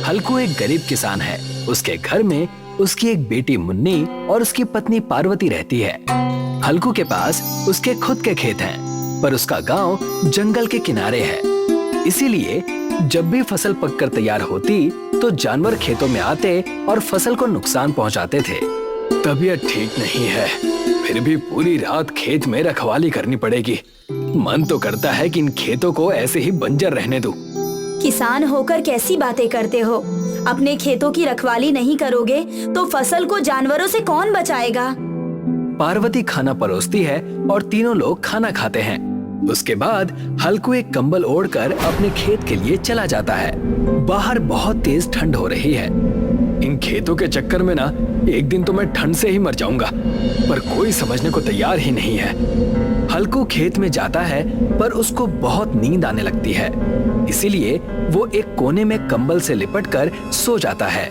हल्कू एक गरीब किसान है। उसके घर में उसकी एक बेटी मुन्नी और उसकी पत्नी पार्वती रहती है। हल्कू के पास उसके खुद के खेत हैं, पर उसका गांव जंगल के किनारे है। इसीलिए जब भी फसल पककर तैयार होती तो जानवर खेतों में आते और फसल को नुकसान पहुंचाते थे। तबीयत ठीक नहीं है, फिर भी पूरी रात खेत में रखवाली करनी पड़ेगी। मन तो करता है कि इन खेतों को ऐसे ही बंजर रहने दूं। किसान होकर कैसी बातें करते हो? अपने खेतों की रखवाली नहीं करोगे तो फसल को जानवरों से कौन बचाएगा? पार्वती खाना परोसती है और तीनों लोग खाना खाते हैं। उसके बाद हल्कू एक कंबल ओढ़कर अपने खेत के लिए चला जाता है। बाहर बहुत तेज ठंड हो रही है। इन खेतों के चक्कर में ना एक दिन तो मैं ठंड से ही मर जाऊंगा, पर कोई समझने को तैयार ही नहीं है। हल्कू खेत में जाता है, पर उसको बहुत नींद आने लगती है। इसीलिए वो एक कोने में कंबल से लिपटकर सो जाता है।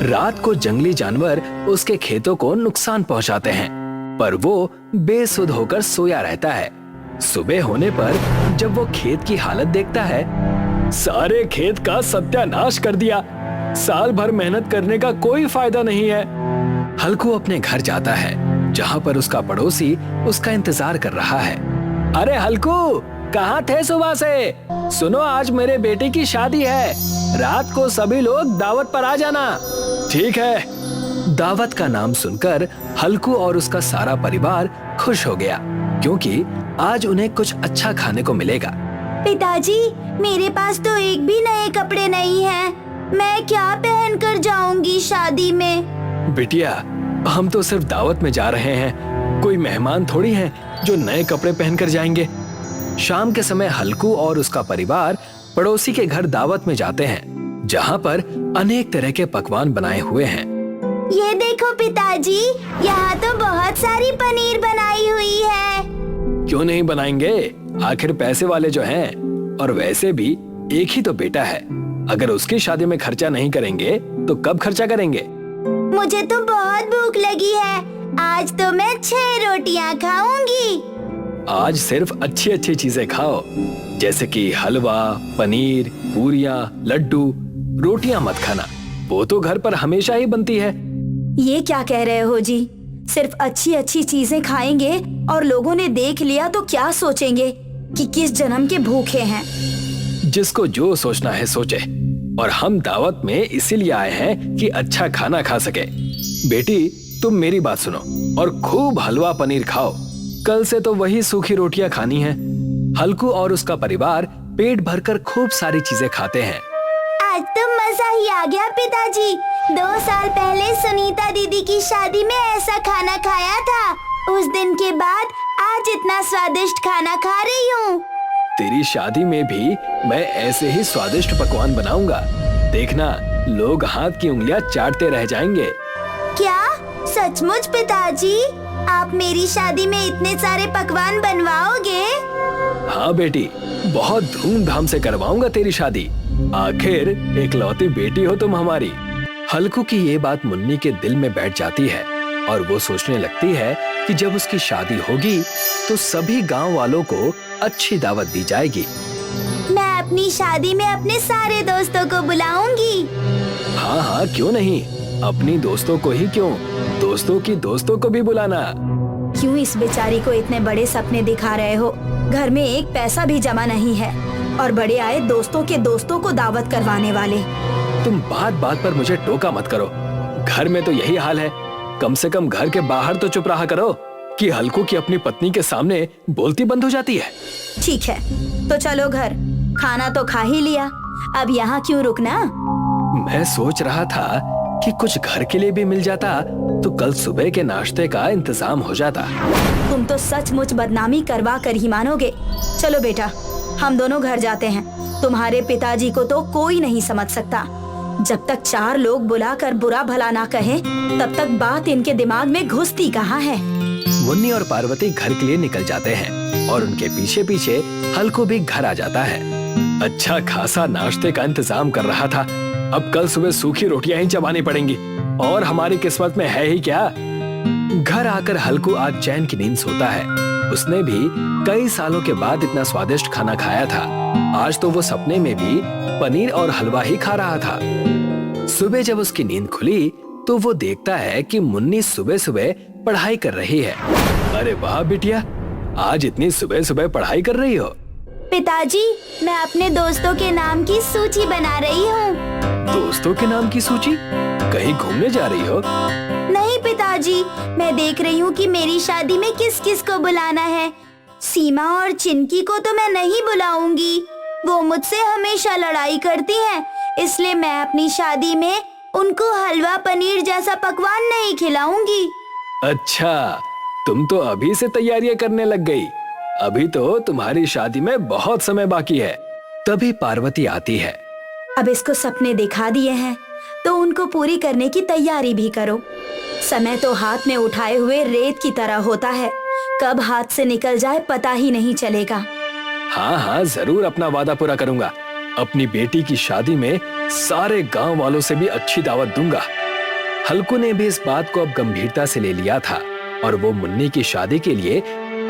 रात को जंगली जानवर उसके खेतों को नुकसान पहुंचाते हैं, पर वो बेसुध होकर सोया रहता है। सुबह होने पर जब वो खेत की हालत देखता है, सारे खेत का सत्यानाश कर दिया। साल भर मेहनत करने का कोई फायदा नहीं है। हल्कू अपने घर जाता है, जहाँ पर उसका पड़ोसी उसका इंतजार कर रहा है। अरे हल्कू, कहाँ थे सुबह से? सुनो, आज मेरे बेटे की शादी है। रात को सभी लोग दावत पर आ जाना। ठीक है। दावत का नाम सुनकर हल्कू और उसका सारा परिवार खुश हो गया, क्योंकि आज उन्हें कुछ अच्छा खाने को मिलेगा। पिताजी, मेरे पास तो एक भी नए कपड़े नहीं हैं। मैं क्या पहनकर जाऊंगी शादी में? बिटिया, हम तो सिर्फ दावत में जा रहे हैं, कोई मेहमान थोड़ी हैं जो नए कपड़े पहनकर जाएंगे। शाम के समय हल्कू और उसका परिवार पड़ोसी के घर दावत में जाते हैं, जहाँ पर अनेक तरह के पकवान बनाए हुए हैं। ये देखो पिताजी, यहाँ तो बहुत सारी पनीर बनाई हुई है। क्यों नहीं बनाएंगे? आखिर पैसे वाले जो हैं, और वैसे भी एक ही तो बेटा है। अगर उसकी शादी में खर्चा नहीं करेंगे तो कब खर्चा करेंगे? मुझे तो बहुत भूख लगी है। आज तो मैं 6 रोटियां खाऊंगी। आज सिर्फ अच्छी अच्छी चीजें खाओ, जैसे कि हलवा, पनीर, पूरियां, लड्डू। रोटियां मत खाना, वो तो घर पर हमेशा ही बनती है। ये क्या कह रहे हो जी? सिर्फ अच्छी अच्छी चीजें खाएंगे और लोगों ने देख लिया तो क्या सोचेंगे कि किस जन्म के भूखे हैं। जिसको जो सोचना है सोचे, और हम दावत में इसीलिए आए हैं कि अच्छा खाना खा सके। बेटी, तुम मेरी बात सुनो और खूब हलवा पनीर खाओ। कल से तो वही सूखी रोटियां खानी है। हल्कू और उसका परिवार पेट भरकर खूब सारी चीजें खाते हैं। आज तो मजा ही आ गया पिताजी। 2 साल पहले सुनीता दीदी की शादी में ऐसा खाना खाया था। उस दिन के बाद आज इतना स्वादिष्ट खाना खा रही हूँ। तेरी शादी में भी मैं ऐसे ही स्वादिष्ट पकवान बनाऊंगा। देखना, लोग हाथ की उंगलियां चाटते रह जाएंगे। क्या सचमुच पिताजी? आप मेरी शादी में इतने सारे पकवान बनवाओगे? हाँ बेटी, बहुत धूमधाम से करवाऊंगा तेरी शादी। आखिर एकलौती बेटी हो तुम हमारी। हल्कू की ये बात मुन्नी के दिल में बैठ जाती है और वो सोचने लगती है कि जब उसकी शादी होगी तो सभी गांव वालों को अच्छी दावत दी जाएगी। मैं अपनी शादी में अपने सारे दोस्तों को बुलाऊंगी। हाँ हाँ, क्यों नहीं? अपनी दोस्तों को ही क्यों, दोस्तों की दोस्तों को भी बुलाना। क्यों इस बेचारी को इतने बड़े सपने दिखा रहे हो? घर में एक पैसा भी जमा नहीं है और बड़े आए दोस्तों के दोस्तों को दावत करवाने वाले। तुम बात बात पर मुझे टोका मत करो। घर में तो यही हाल है। कम से कम घर के बाहर तो चुप रहा करो कि हल्कू की अपनी पत्नी के सामने बोलती बंद हो जाती है। ठीक है, तो चलो घर। खाना तो खा ही लिया, अब यहाँ क्यों रुकना? मैं सोच रहा था कि कुछ घर के लिए भी मिल जाता तो कल सुबह के नाश्ते का इंतजाम हो जाता। तुम तो सचमुच बदनामी करवा कर ही मानोगे। चलो बेटा, हम दोनों घर जाते हैं। तुम्हारे पिताजी को तो कोई नहीं समझ सकता। जब तक 4 लोग बुलाकर बुरा भला ना कहें, तब तक बात इनके दिमाग में घुसती कहाँ है। मुन्नी और पार्वती घर के लिए निकल जाते हैं और उनके पीछे पीछे हल्कू भी घर आ जाता है। अच्छा खासा नाश्ते का इंतजाम कर रहा था, अब कल सुबह सूखी रोटियां ही चबानी पड़ेंगी, और हमारी किस्मत में है ही क्या। घर आकर हल्कू आज चैन की नींद सोता है। उसने भी कई सालों के बाद इतना स्वादिष्ट खाना खाया था। आज तो वो सपने में भी पनीर और हलवा ही खा रहा था। सुबह जब उसकी नींद खुली तो वो देखता है कि मुन्नी सुबह सुबह पढ़ाई कर रही है। अरे वाह बिटिया, आज इतनी सुबह सुबह पढ़ाई कर रही हो? पिताजी, मैं अपने दोस्तों के नाम की सूची बना रही हूँ। दोस्तों के नाम की सूची? कहीं घूमने जा रही हो? नहीं पिताजी, मैं देख रही हूँ कि मेरी शादी में किस किस को बुलाना है। सीमा और चिंकी को तो मैं नहीं बुलाऊंगी, वो मुझसे हमेशा लड़ाई करती हैं, इसलिए मैं अपनी शादी में उनको हलवा पनीर जैसा पकवान नहीं खिलाऊंगी। अच्छा, तुम तो अभी से तैयारियां करने लग गई। अभी तो तुम्हारी शादी में बहुत समय बाकी है। तभी पार्वती आती है। अब इसको सपने दिखा दिए हैं तो उनको पूरी करने की तैयारी भी करो। समय तो हाथ में उठाए हुए रेत की तरह होता है, कब हाथ से निकल जाए पता ही नहीं चलेगा। हाँ हाँ, जरूर अपना वादा पूरा करूंगा। अपनी बेटी की शादी में सारे गांव वालों से भी अच्छी दावत दूंगा। हल्कू ने भी इस बात को अब गंभीरता से ले लिया था और वो मुन्नी की शादी के लिए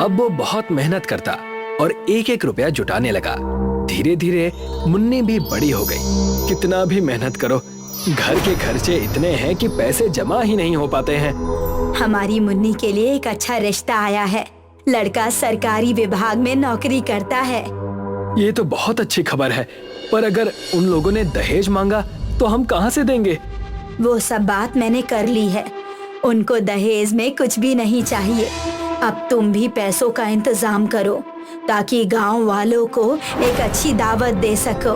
अब वो बहुत मेहनत करता और एक एक रुपया जुटाने लगा। धीरे धीरे मुन्नी भी बड़ी हो गई। कितना भी मेहनत करो, घर के खर्चे इतने हैं कि पैसे जमा ही नहीं हो पाते हैं। हमारी मुन्नी के लिए एक अच्छा रिश्ता आया है। लड़का सरकारी विभाग में नौकरी करता है। ये तो बहुत अच्छी खबर है, पर अगर उन लोगों ने दहेज मांगा तो हम कहाँ से देंगे? वो सब बात मैंने कर ली है। उनको दहेज में कुछ भी नहीं चाहिए। अब तुम भी पैसों का इंतजाम करो ताकि गांव वालों को एक अच्छी दावत दे सको।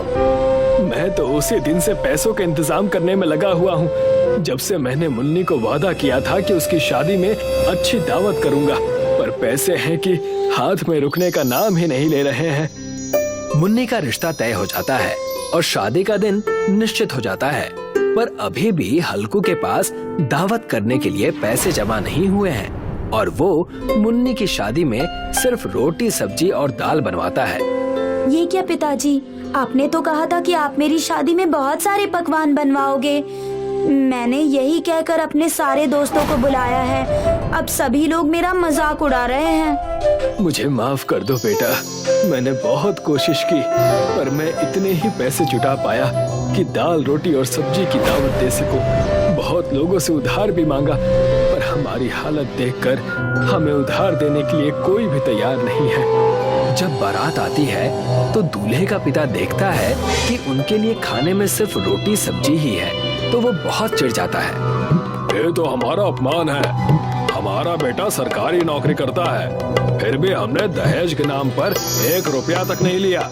मैं तो उसी दिन से पैसों का इंतजाम करने में लगा हुआ हूँ, जब से मैंने मुन्नी को वादा किया था कि उसकी शादी में अच्छी दावत करूंगा, पर पैसे हैं कि हाथ में रुकने का नाम ही नहीं ले रहे हैं। मुन्नी का रिश्ता तय हो जाता है और शादी का दिन निश्चित हो जाता है, पर अभी भी हल्कू के पास दावत करने के लिए पैसे जमा नहीं हुए हैं और वो मुन्नी की शादी में सिर्फ रोटी सब्जी और दाल बनवाता है। ये क्या पिताजी, आपने तो कहा था कि आप मेरी शादी में बहुत सारे पकवान बनवाओगे। मैंने यही कहकर अपने सारे दोस्तों को बुलाया है, अब सभी लोग मेरा मजाक उड़ा रहे हैं। मुझे माफ कर दो बेटा, मैंने बहुत कोशिश की, पर मैं इतने ही पैसे जुटा पाया कि दाल रोटी और सब्जी की दावत दे सकूं। बहुत लोगों से उधार भी मांगा, पर हमारी हालत देखकर हमें उधार देने के लिए कोई भी तैयार नहीं है। जब बारात आती है तो दूल्हे का पिता देखता है कि उनके लिए खाने में सिर्फ रोटी सब्जी ही है, तो वो बहुत चिढ़ जाता है। ये तो हमारा अपमान है। हमारा बेटा सरकारी नौकरी करता है, फिर भी हमने दहेज के नाम पर 1 रुपया तक नहीं लिया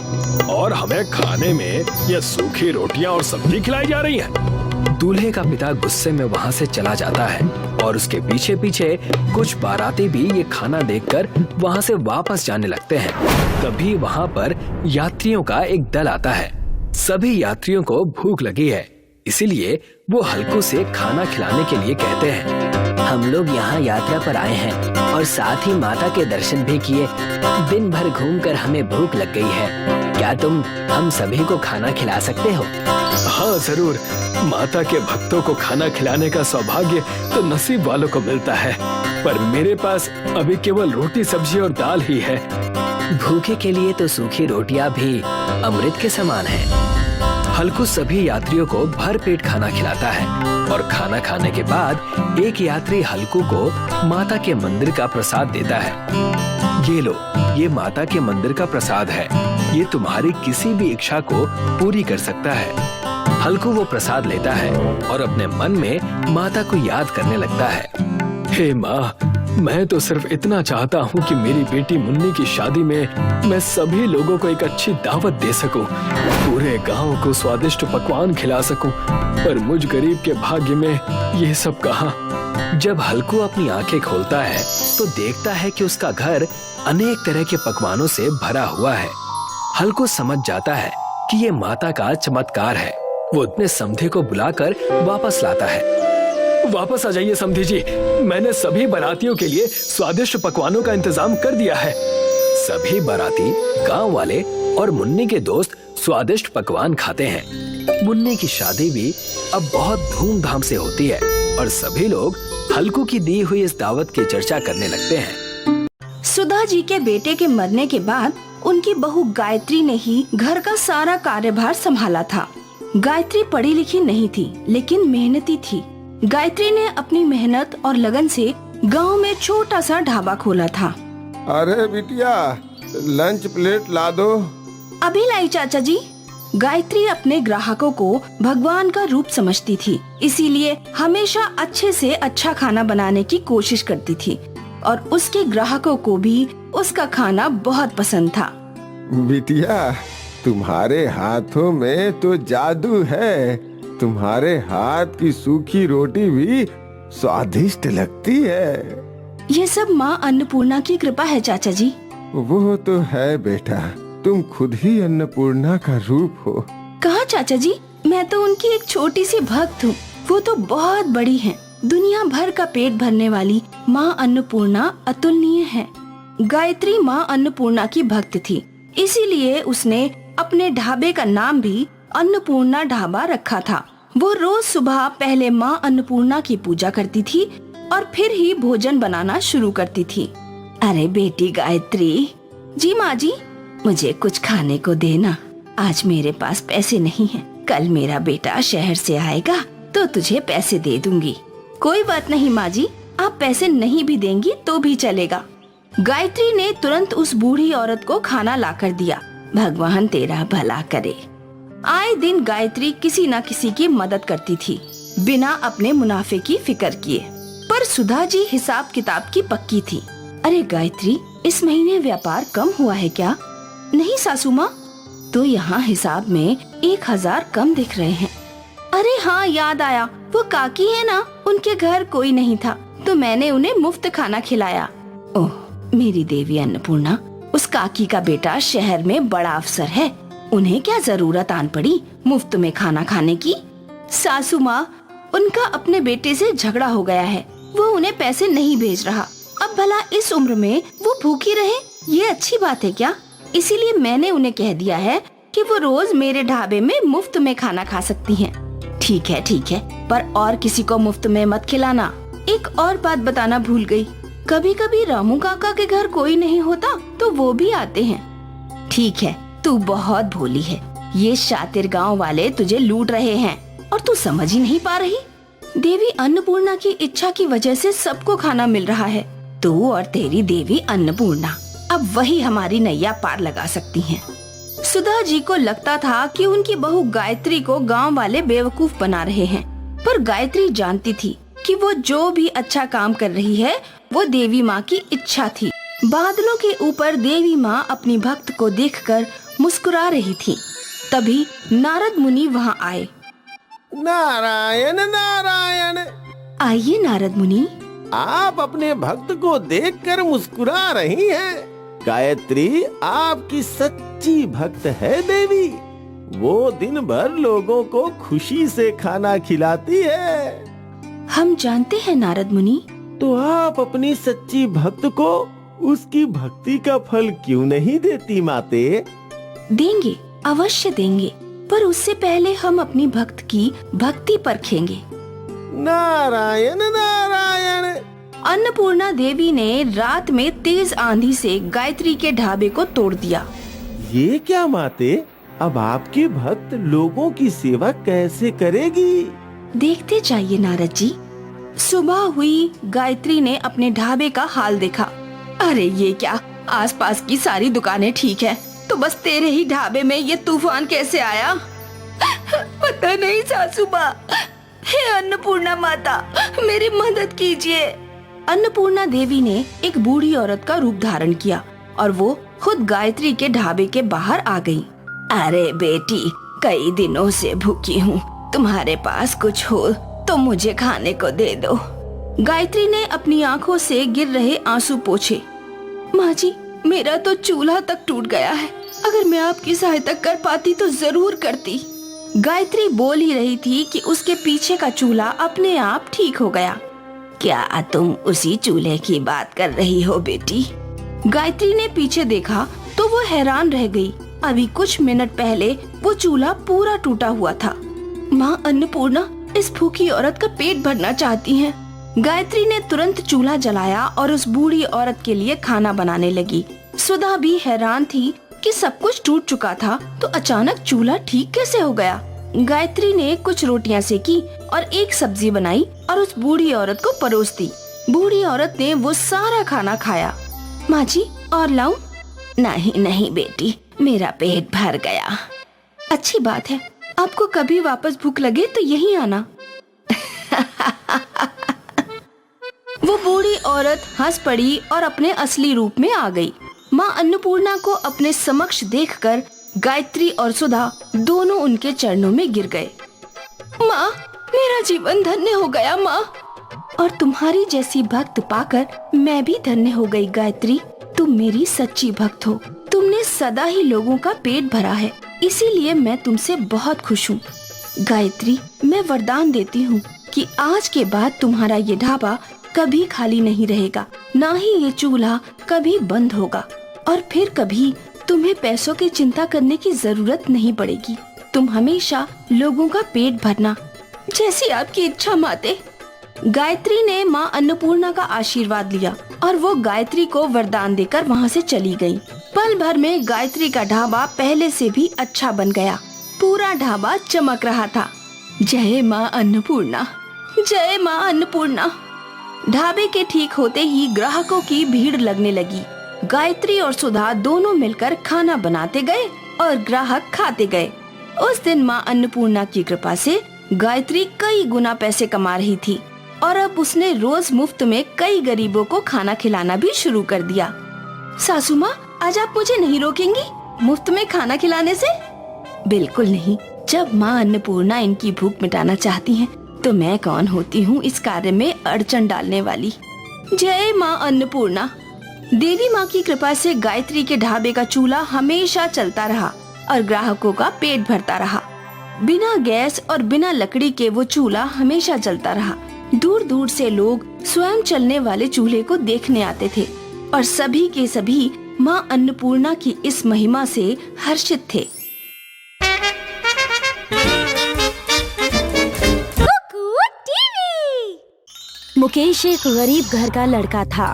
और हमें खाने में ये सूखी रोटियां और सब्जी खिलाई जा रही है। दूल्हे का पिता गुस्से में वहाँ से चला जाता है और उसके पीछे पीछे कुछ बाराती भी ये खाना देखकर वहाँ से वापस जाने लगते हैं। तभी वहाँ पर यात्रियों का एक दल आता है। सभी यात्रियों को भूख लगी है, इसीलिए वो हल्कू से खाना खिलाने के लिए कहते हैं। हम लोग यहाँ यात्रा पर आए हैं और साथ ही माता के दर्शन भी किए। दिन भर घूमकर हमें भूख लग गई है, क्या तुम हम सभी को खाना खिला सकते हो? हाँ जरूर, माता के भक्तों को खाना खिलाने का सौभाग्य तो नसीब वालों को मिलता है, पर मेरे पास अभी केवल रोटी सब्जी और दाल ही है। भूखे के लिए तो सूखी रोटियां भी अमृत के समान है। हल्कू सभी यात्रियों को भर पेट खाना खिलाता है और खाना खाने के बाद एक यात्री हल्कू को माता के मंदिर का प्रसाद देता है। ये लो, ये माता के मंदिर का प्रसाद है, ये तुम्हारी किसी भी इच्छा को पूरी कर सकता है। हल्कू वो प्रसाद लेता है और अपने मन में माता को याद करने लगता है। हे माँ, मैं तो सिर्फ इतना चाहता हूँ कि मेरी बेटी मुन्नी की शादी में मैं सभी लोगों को एक अच्छी दावत दे सकूं, पूरे गांव को स्वादिष्ट पकवान खिला सकूं, पर मुझ गरीब के भाग्य में ये सब कहाँ। जब हल्कू अपनी आंखें खोलता है तो देखता है कि उसका घर अनेक तरह के पकवानों से भरा हुआ है। हल्कू समझ जाता है कि ये माता का चमत्कार है। वो अपने समधी को बुलाकर वापस लाता है। वापस आ जाइए समधी जी, मैंने सभी बारातियों के लिए स्वादिष्ट पकवानों का इंतजाम कर दिया है। सभी बाराती, गांव वाले और मुन्नी के दोस्त स्वादिष्ट पकवान खाते हैं। मुन्नी की शादी भी अब बहुत धूमधाम से होती है और सभी लोग हल्कू की दी हुई इस दावत की चर्चा करने लगते हैं। सुधा जी के बेटे के मरने के बाद उनकी बहू गायत्री ने ही घर का सारा कार्यभार संभाला था। गायत्री पढ़ी लिखी नहीं थी, लेकिन मेहनती थी। गायत्री ने अपनी मेहनत और लगन से गांव में छोटा सा ढाबा खोला था। अरे बिटिया, लंच प्लेट ला दो। अभी लाई चाचा जी। गायत्री अपने ग्राहकों को भगवान का रूप समझती थी, इसीलिए हमेशा अच्छे से अच्छा खाना बनाने की कोशिश करती थी और उसके ग्राहकों को भी उसका खाना बहुत पसंद था। बिटिया, तुम्हारे हाथों में तो जादू है। तुम्हारे हाथ की सूखी रोटी भी स्वादिष्ट लगती है। ये सब माँ अन्नपूर्णा की कृपा है चाचा जी। वो तो है बेटा, तुम खुद ही अन्नपूर्णा का रूप हो। कहा चाचा जी, मैं तो उनकी एक छोटी सी भक्त हूँ, वो तो बहुत बड़ी हैं। दुनिया भर का पेट भरने वाली माँ अन्नपूर्णा अतुलनीय है। गायत्री माँ अन्नपूर्णा की भक्त थी, इसीलिए उसने अपने ढाबे का नाम भी अन्नपूर्णा ढाबा रखा था। वो रोज सुबह पहले माँ अन्नपूर्णा की पूजा करती थी और फिर ही भोजन बनाना शुरू करती थी। अरे बेटी गायत्री। जी माँ जी। मुझे कुछ खाने को देना, आज मेरे पास पैसे नहीं हैं। कल मेरा बेटा शहर से आएगा तो तुझे पैसे दे दूंगी। कोई बात नहीं माँ जी, आप पैसे नहीं भी देंगी तो भी चलेगा। गायत्री ने तुरंत उस बूढ़ी औरत को खाना लाकर दिया। भगवान तेरा भला करे। आए दिन गायत्री किसी न किसी की मदद करती थी, बिना अपने मुनाफे की फिक्र किए। पर सुधा जी हिसाब किताब की पक्की थी। अरे गायत्री, इस महीने व्यापार कम हुआ है क्या? नहीं सासू माँ, तो यहाँ हिसाब में 1000 कम दिख रहे हैं। अरे हाँ, याद आया, वो काकी है ना, उनके घर कोई नहीं था तो मैंने उन्हें मुफ्त खाना खिलाया। ओह मेरी देवी अन्नपूर्णा, उस काकी का बेटा शहर में बड़ा अफसर है, उन्हें क्या जरूरत आन पड़ी मुफ्त में खाना खाने की? सासू माँ, उनका अपने बेटे से झगड़ा हो गया है, वो उन्हें पैसे नहीं भेज रहा। अब भला इस उम्र में वो भूखी रहे, ये अच्छी बात है क्या? इसीलिए मैंने उन्हें कह दिया है कि वो रोज मेरे ढाबे में मुफ्त में खाना खा सकती हैं। ठीक है, पर और किसी को मुफ्त में मत खिलाना। एक और बात बताना भूल गई, कभी कभी रामू काका के घर कोई नहीं होता तो वो भी आते हैं। ठीक है, तू बहुत भोली है। ये शातिर गांव वाले तुझे लूट रहे हैं और तू समझ ही नहीं पा रही। देवी अन्नपूर्णा की इच्छा की वजह से सबको खाना मिल रहा है। तू और तेरी देवी अन्नपूर्णा अब वही हमारी नैया पार लगा सकती हैं। सुधा जी को लगता था कि उनकी बहू गायत्री को गांव वाले बेवकूफ बना रहे हैं, पर गायत्री जानती थी कि वो जो भी अच्छा काम कर रही है वो देवी माँ की इच्छा थी। बादलों के ऊपर देवी माँ अपनी भक्त को देखकर मुस्कुरा रही थी। तभी नारद मुनि वहाँ आए। नारायण नारायण। आइए नारद मुनि। आप अपने भक्त को देखकर मुस्कुरा रही हैं। गायत्री आपकी सच्ची भक्त है देवी। वो दिन भर लोगों को खुशी से खाना खिलाती है। हम जानते हैं नारद मुनि। तो आप अपनी सच्ची भक्त को उसकी भक्ति का फल क्यों नहीं देती माते? देंगे, अवश्य देंगे, पर उससे पहले हम अपनी भक्त की भक्ति परखेंगे। नारायण नारायण। अन्नपूर्णा देवी ने रात में तेज आंधी से गायत्री के ढाबे को तोड़ दिया। ये क्या माते, अब आपकी भक्त लोगों की सेवा कैसे करेगी? देखते जाइए नारद जी। सुबह हुई, गायत्री ने अपने ढाबे का हाल देखा। अरे ये क्या, आसपास की सारी दुकानें ठीक है, तो बस तेरे ही ढाबे में ये तूफान कैसे आया? पता नहीं सासू माँ। हे अन्नपूर्णा माता, मेरी मदद कीजिए। अन्नपूर्णा देवी ने एक बूढ़ी औरत का रूप धारण किया और वो खुद गायत्री के ढाबे के बाहर आ गई। अरे बेटी, कई दिनों से भूखी हूँ, तुम्हारे पास कुछ हो तो मुझे खाने को दे दो। गायत्री ने अपनी आंखों से गिर रहे आंसू पोंछे। माँ जी, मेरा तो चूल्हा तक टूट गया है, अगर मैं आपकी सहायता कर पाती तो जरूर करती। गायत्री बोल ही रही थी कि उसके पीछे का चूल्हा अपने आप ठीक हो गया। क्या तुम उसी चूल्हे की बात कर रही हो बेटी? गायत्री ने पीछे देखा तो वो हैरान रह गई। अभी कुछ मिनट पहले वो चूल्हा पूरा टूटा हुआ था। माँ अन्नपूर्णा इस भूखी औरत का पेट भरना चाहती हैं। गायत्री ने तुरंत चूल्हा जलाया और उस बूढ़ी औरत के लिए खाना बनाने लगी। सुधा भी हैरान थी कि सब कुछ टूट चुका था तो अचानक चूल्हा ठीक कैसे हो गया। गायत्री ने कुछ रोटियां सेकी और एक सब्जी बनाई और उस बूढ़ी औरत को परोस दी। बूढ़ी औरत ने वो सारा खाना खाया। माँ जी और लाऊं? नहीं नहीं बेटी, मेरा पेट भर गया। अच्छी बात है, आपको कभी वापस भूख लगे तो यहीं आना। वो बूढ़ी औरत हंस पड़ी और अपने असली रूप में आ गई। माँ अन्नपूर्णा को अपने समक्ष देखकर गायत्री और सुधा दोनों उनके चरणों में गिर गए। माँ, मेरा जीवन धन्य हो गया माँ। और तुम्हारी जैसी भक्त पाकर मैं भी धन्य हो गई गायत्री। तुम मेरी सच्ची भक्त हो। तुमने सदा ही लोगों का पेट भरा है, इसीलिए मैं तुमसे बहुत खुश हूँ। गायत्री, मैं वरदान देती हूँ कि आज के बाद तुम्हारा ये ढाबा कभी खाली नहीं रहेगा, ना ही ये चूल्हा कभी बंद होगा, और फिर कभी तुम्हें पैसों की चिंता करने की जरूरत नहीं पड़ेगी। तुम हमेशा लोगों का पेट भरना। जैसी आपकी इच्छा माते। गायत्री ने माँ अन्नपूर्णा का आशीर्वाद लिया और वो गायत्री को वरदान देकर वहाँ से चली गई। पल भर में गायत्री का ढाबा पहले से भी अच्छा बन गया। पूरा ढाबा चमक रहा था। जय माँ अन्नपूर्णा, जय माँ अन्नपूर्णा। ढाबे के ठीक होते ही ग्राहकों की भीड़ लगने लगी। गायत्री और सुधा दोनों मिलकर खाना बनाते गए और ग्राहक खाते गए। उस दिन माँ अन्नपूर्णा की कृपा से गायत्री कई गुना पैसे कमा रही थी और अब उसने रोज मुफ्त में कई गरीबों को खाना खिलाना भी शुरू कर दिया। सासू माँ, आज आप मुझे नहीं रोकेंगी मुफ्त में खाना खिलाने से? बिल्कुल नहीं। जब माँ अन्नपूर्णा इनकी भूख मिटाना चाहती हैं, तो मैं कौन होती हूँ इस कार्य में अड़चन डालने वाली। जय माँ अन्नपूर्णा। देवी माँ की कृपा से गायत्री के ढाबे का चूल्हा हमेशा चलता रहा और ग्राहकों का पेट भरता रहा। बिना गैस और बिना लकड़ी के वो चूल्हा हमेशा चलता रहा। दूर दूर से लोग स्वयं चलने वाले चूल्हे को देखने आते थे और सभी के सभी माँ अन्नपूर्णा की इस महिमा से हर्षित थे। मुकेश एक गरीब घर का लड़का था।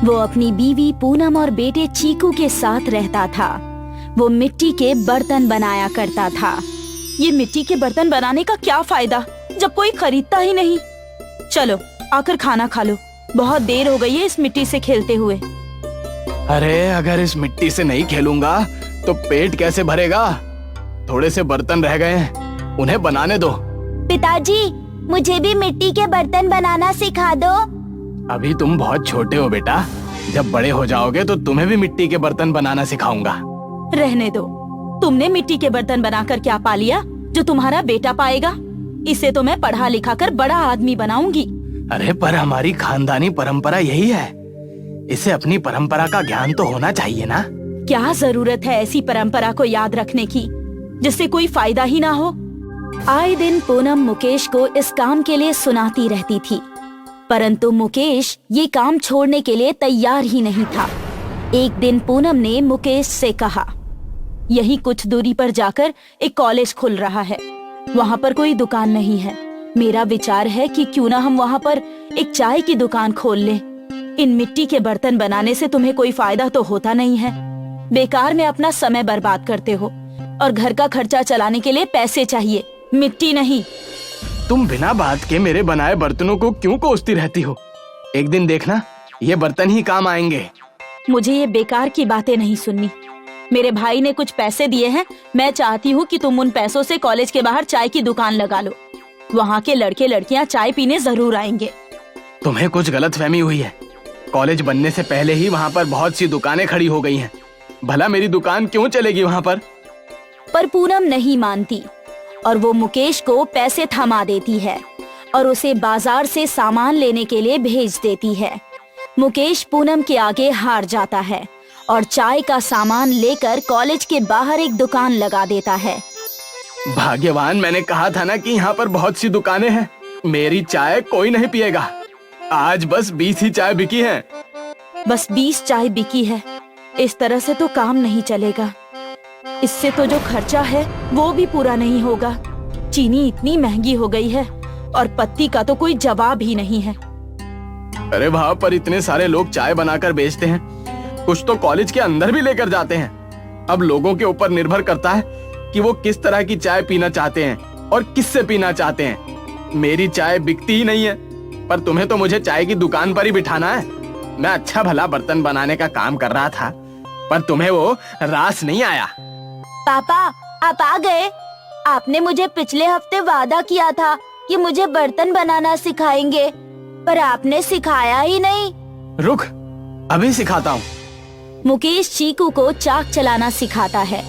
वो अपनी बीवी पूनम और बेटे चीकू के साथ रहता था। वो मिट्टी के बर्तन बनाया करता था। ये मिट्टी के बर्तन बनाने का क्या फायदा जब कोई खरीदता ही नहीं। चलो आकर खाना खा लो, बहुत देर हो गई है इस मिट्टी से खेलते हुए। अरे अगर इस मिट्टी से नहीं खेलूंगा तो पेट कैसे भरेगा? थोड़े से बर्तन रह गए हैं, उन्हें बनाने दो। पिताजी, मुझे भी मिट्टी के बर्तन बनाना सिखा दो। अभी तुम बहुत छोटे हो बेटा, जब बड़े हो जाओगे तो तुम्हें भी मिट्टी के बर्तन बनाना सिखाऊंगा। रहने दो। तुमने मिट्टी के बर्तन बनाकर क्या पा लिया जो तुम्हारा बेटा पाएगा? इसे तो मैं पढ़ा लिखा कर बड़ा आदमी बनाऊंगी। अरे पर हमारी खानदानी परंपरा यही है, इसे अपनी परंपरा का ज्ञान तो होना चाहिए ना। क्या जरूरत है ऐसी परंपरा को याद रखने की जिससे कोई फायदा ही ना हो? आए दिन पूनम मुकेश को इस काम के लिए सुनाती रहती थी, परंतु मुकेश ये काम छोड़ने के लिए तैयार ही नहीं था। एक दिन पूनम ने मुकेश से कहा, यहीं कुछ दूरी पर जाकर एक कॉलेज खुल रहा है, वहाँ पर कोई दुकान नहीं है। मेरा विचार है कि क्यों ना हम वहाँ पर एक चाय की दुकान खोल लें। इन मिट्टी के बर्तन बनाने से तुम्हें कोई फायदा तो होता नहीं है, बेकार में अपना समय बर्बाद करते हो और घर का खर्चा चलाने के लिए पैसे चाहिए, मिट्टी नहीं। तुम बिना बात के मेरे बनाए बर्तनों को क्यों कोसती रहती हो? एक दिन देखना ये बर्तन ही काम आएंगे। मुझे ये बेकार की बातें नहीं सुननी। मेरे भाई ने कुछ पैसे दिए हैं, मैं चाहती हूँ कि तुम उन पैसों से कॉलेज के बाहर चाय की दुकान लगा लो। वहाँ के लड़के लड़कियाँ चाय पीने जरूर आएंगे। तुम्हें कुछ गलतफहमी हुई है। कॉलेज बनने से पहले ही वहाँ पर बहुत सी दुकानें खड़ी हो गई हैं। भला मेरी दुकान क्यों चलेगी वहाँ पर? पर पूनम नहीं मानती और वो मुकेश को पैसे थमा देती है और उसे बाजार से सामान लेने के लिए भेज देती है। मुकेश पूनम के आगे हार जाता है और चाय का सामान लेकर कॉलेज के बाहर एक दुकान लगा देता है। भाग्यवान, मैंने कहा था ना कि यहाँ पर बहुत सी दुकानें हैं, मेरी चाय कोई नहीं पिएगा। आज बस 20 ही चाय बिकी है। बस 20 चाय बिकी है? इस तरह से तो काम नहीं चलेगा। इससे तो जो खर्चा है वो भी पूरा नहीं होगा। चीनी इतनी महंगी हो गई है और पत्ती का तो कोई जवाब ही नहीं है। अरे वहाँ पर इतने सारे लोग चाय बनाकर बेचते हैं, कुछ तो कॉलेज के अंदर भी लेकर जाते हैं। अब लोगों के ऊपर निर्भर करता है कि वो किस तरह की चाय पीना चाहते हैं और किससे पीना चाहते हैं। मेरी चाय बिकती ही नहीं है, पर तुम्हें तो मुझे चाय की दुकान पर ही बिठाना है। मैं अच्छा भला बर्तन बनाने का काम कर रहा था, पर तुम्हें वो रास नहीं आया। पापा, आप आ गए। आपने मुझे पिछले हफ्ते वादा किया था कि मुझे बर्तन बनाना सिखाएंगे, पर आपने सिखाया ही नहीं। रुक, अभी सिखाता हूँ। मुकेश चीकू को चाक चलाना सिखाता है।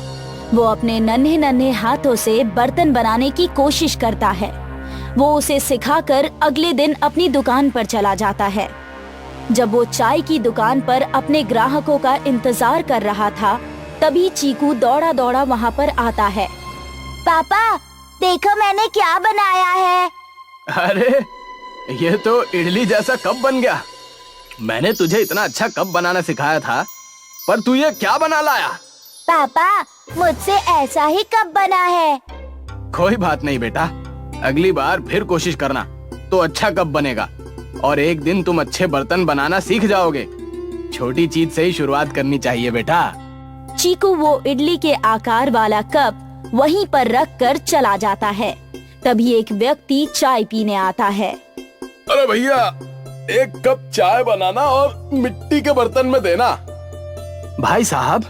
वो अपने नन्हे नन्हे हाथों से बर्तन बनाने की कोशिश करता है। वो उसे सिखाकर अगले दिन अपनी दुकान पर चला जाता है। जब वो चाय की दुकान पर अपने ग्राहकों का इंतजार कर रहा था, तभी चीकू दौड़ा दौड़ा वहाँ पर आता है। पापा, देखो मैंने क्या बनाया है। अरे ये तो इडली जैसा कप बन गया। मैंने तुझे इतना अच्छा कप बनाना सिखाया था, पर तू ये क्या बना लाया? पापा, मुझसे ऐसा ही कप बना है। कोई बात नहीं बेटा, अगली बार फिर कोशिश करना तो अच्छा कप बनेगा और एक दिन तुम अच्छे बर्तन बनाना सीख जाओगे। छोटी चीज से ही शुरुआत करनी चाहिए बेटा। चीकू वो इडली के आकार वाला कप वहीं पर रख कर चला जाता है। तभी एक व्यक्ति चाय पीने आता है। अरे भैया, एक कप चाय बनाना और मिट्टी के बर्तन में देना। भाई साहब,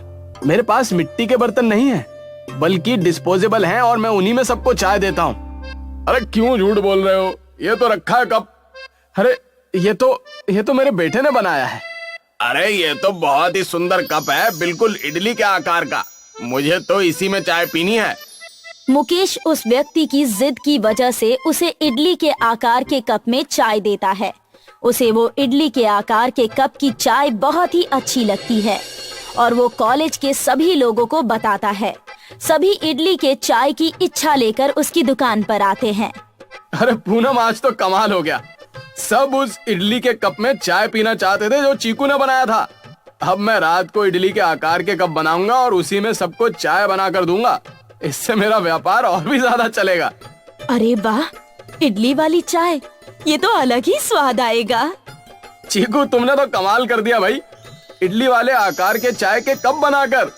मेरे पास मिट्टी के बर्तन नहीं है, बल्कि डिस्पोजेबल हैं और मैं उन्हीं में सबको चाय देता हूँ। अरे क्यों झूठ बोल रहे हो? ये तो रखा है कप। अरे ये तो मेरे बेटे ने बनाया है। अरे ये तो बहुत ही सुंदर कप है, बिल्कुल इडली के आकार का। मुझे तो इसी में चाय पीनी है। मुकेश उस व्यक्ति की जिद की वजह से उसे इडली के आकार के कप में चाय देता है। उसे वो इडली के आकार के कप की चाय बहुत ही अच्छी लगती है और वो कॉलेज के सभी लोगों को बताता है। सभी इडली के चाय की इच्छा लेकर उसकी दुकान पर आते हैं। अरे पूनम, आज तो कमाल हो गया। सब उस इडली के कप में चाय पीना चाहते थे जो चीकू ने बनाया था। अब मैं रात को इडली के आकार के कप बनाऊंगा और उसी में सबको चाय बना कर दूंगा। इससे मेरा व्यापार और भी ज्यादा चलेगा। अरे वाह, इडली वाली चाय, ये तो अलग ही स्वाद आएगा। चीकू, तुमने तो कमाल कर दिया भाई, इडली वाले आकार के चाय के कप बनाकर।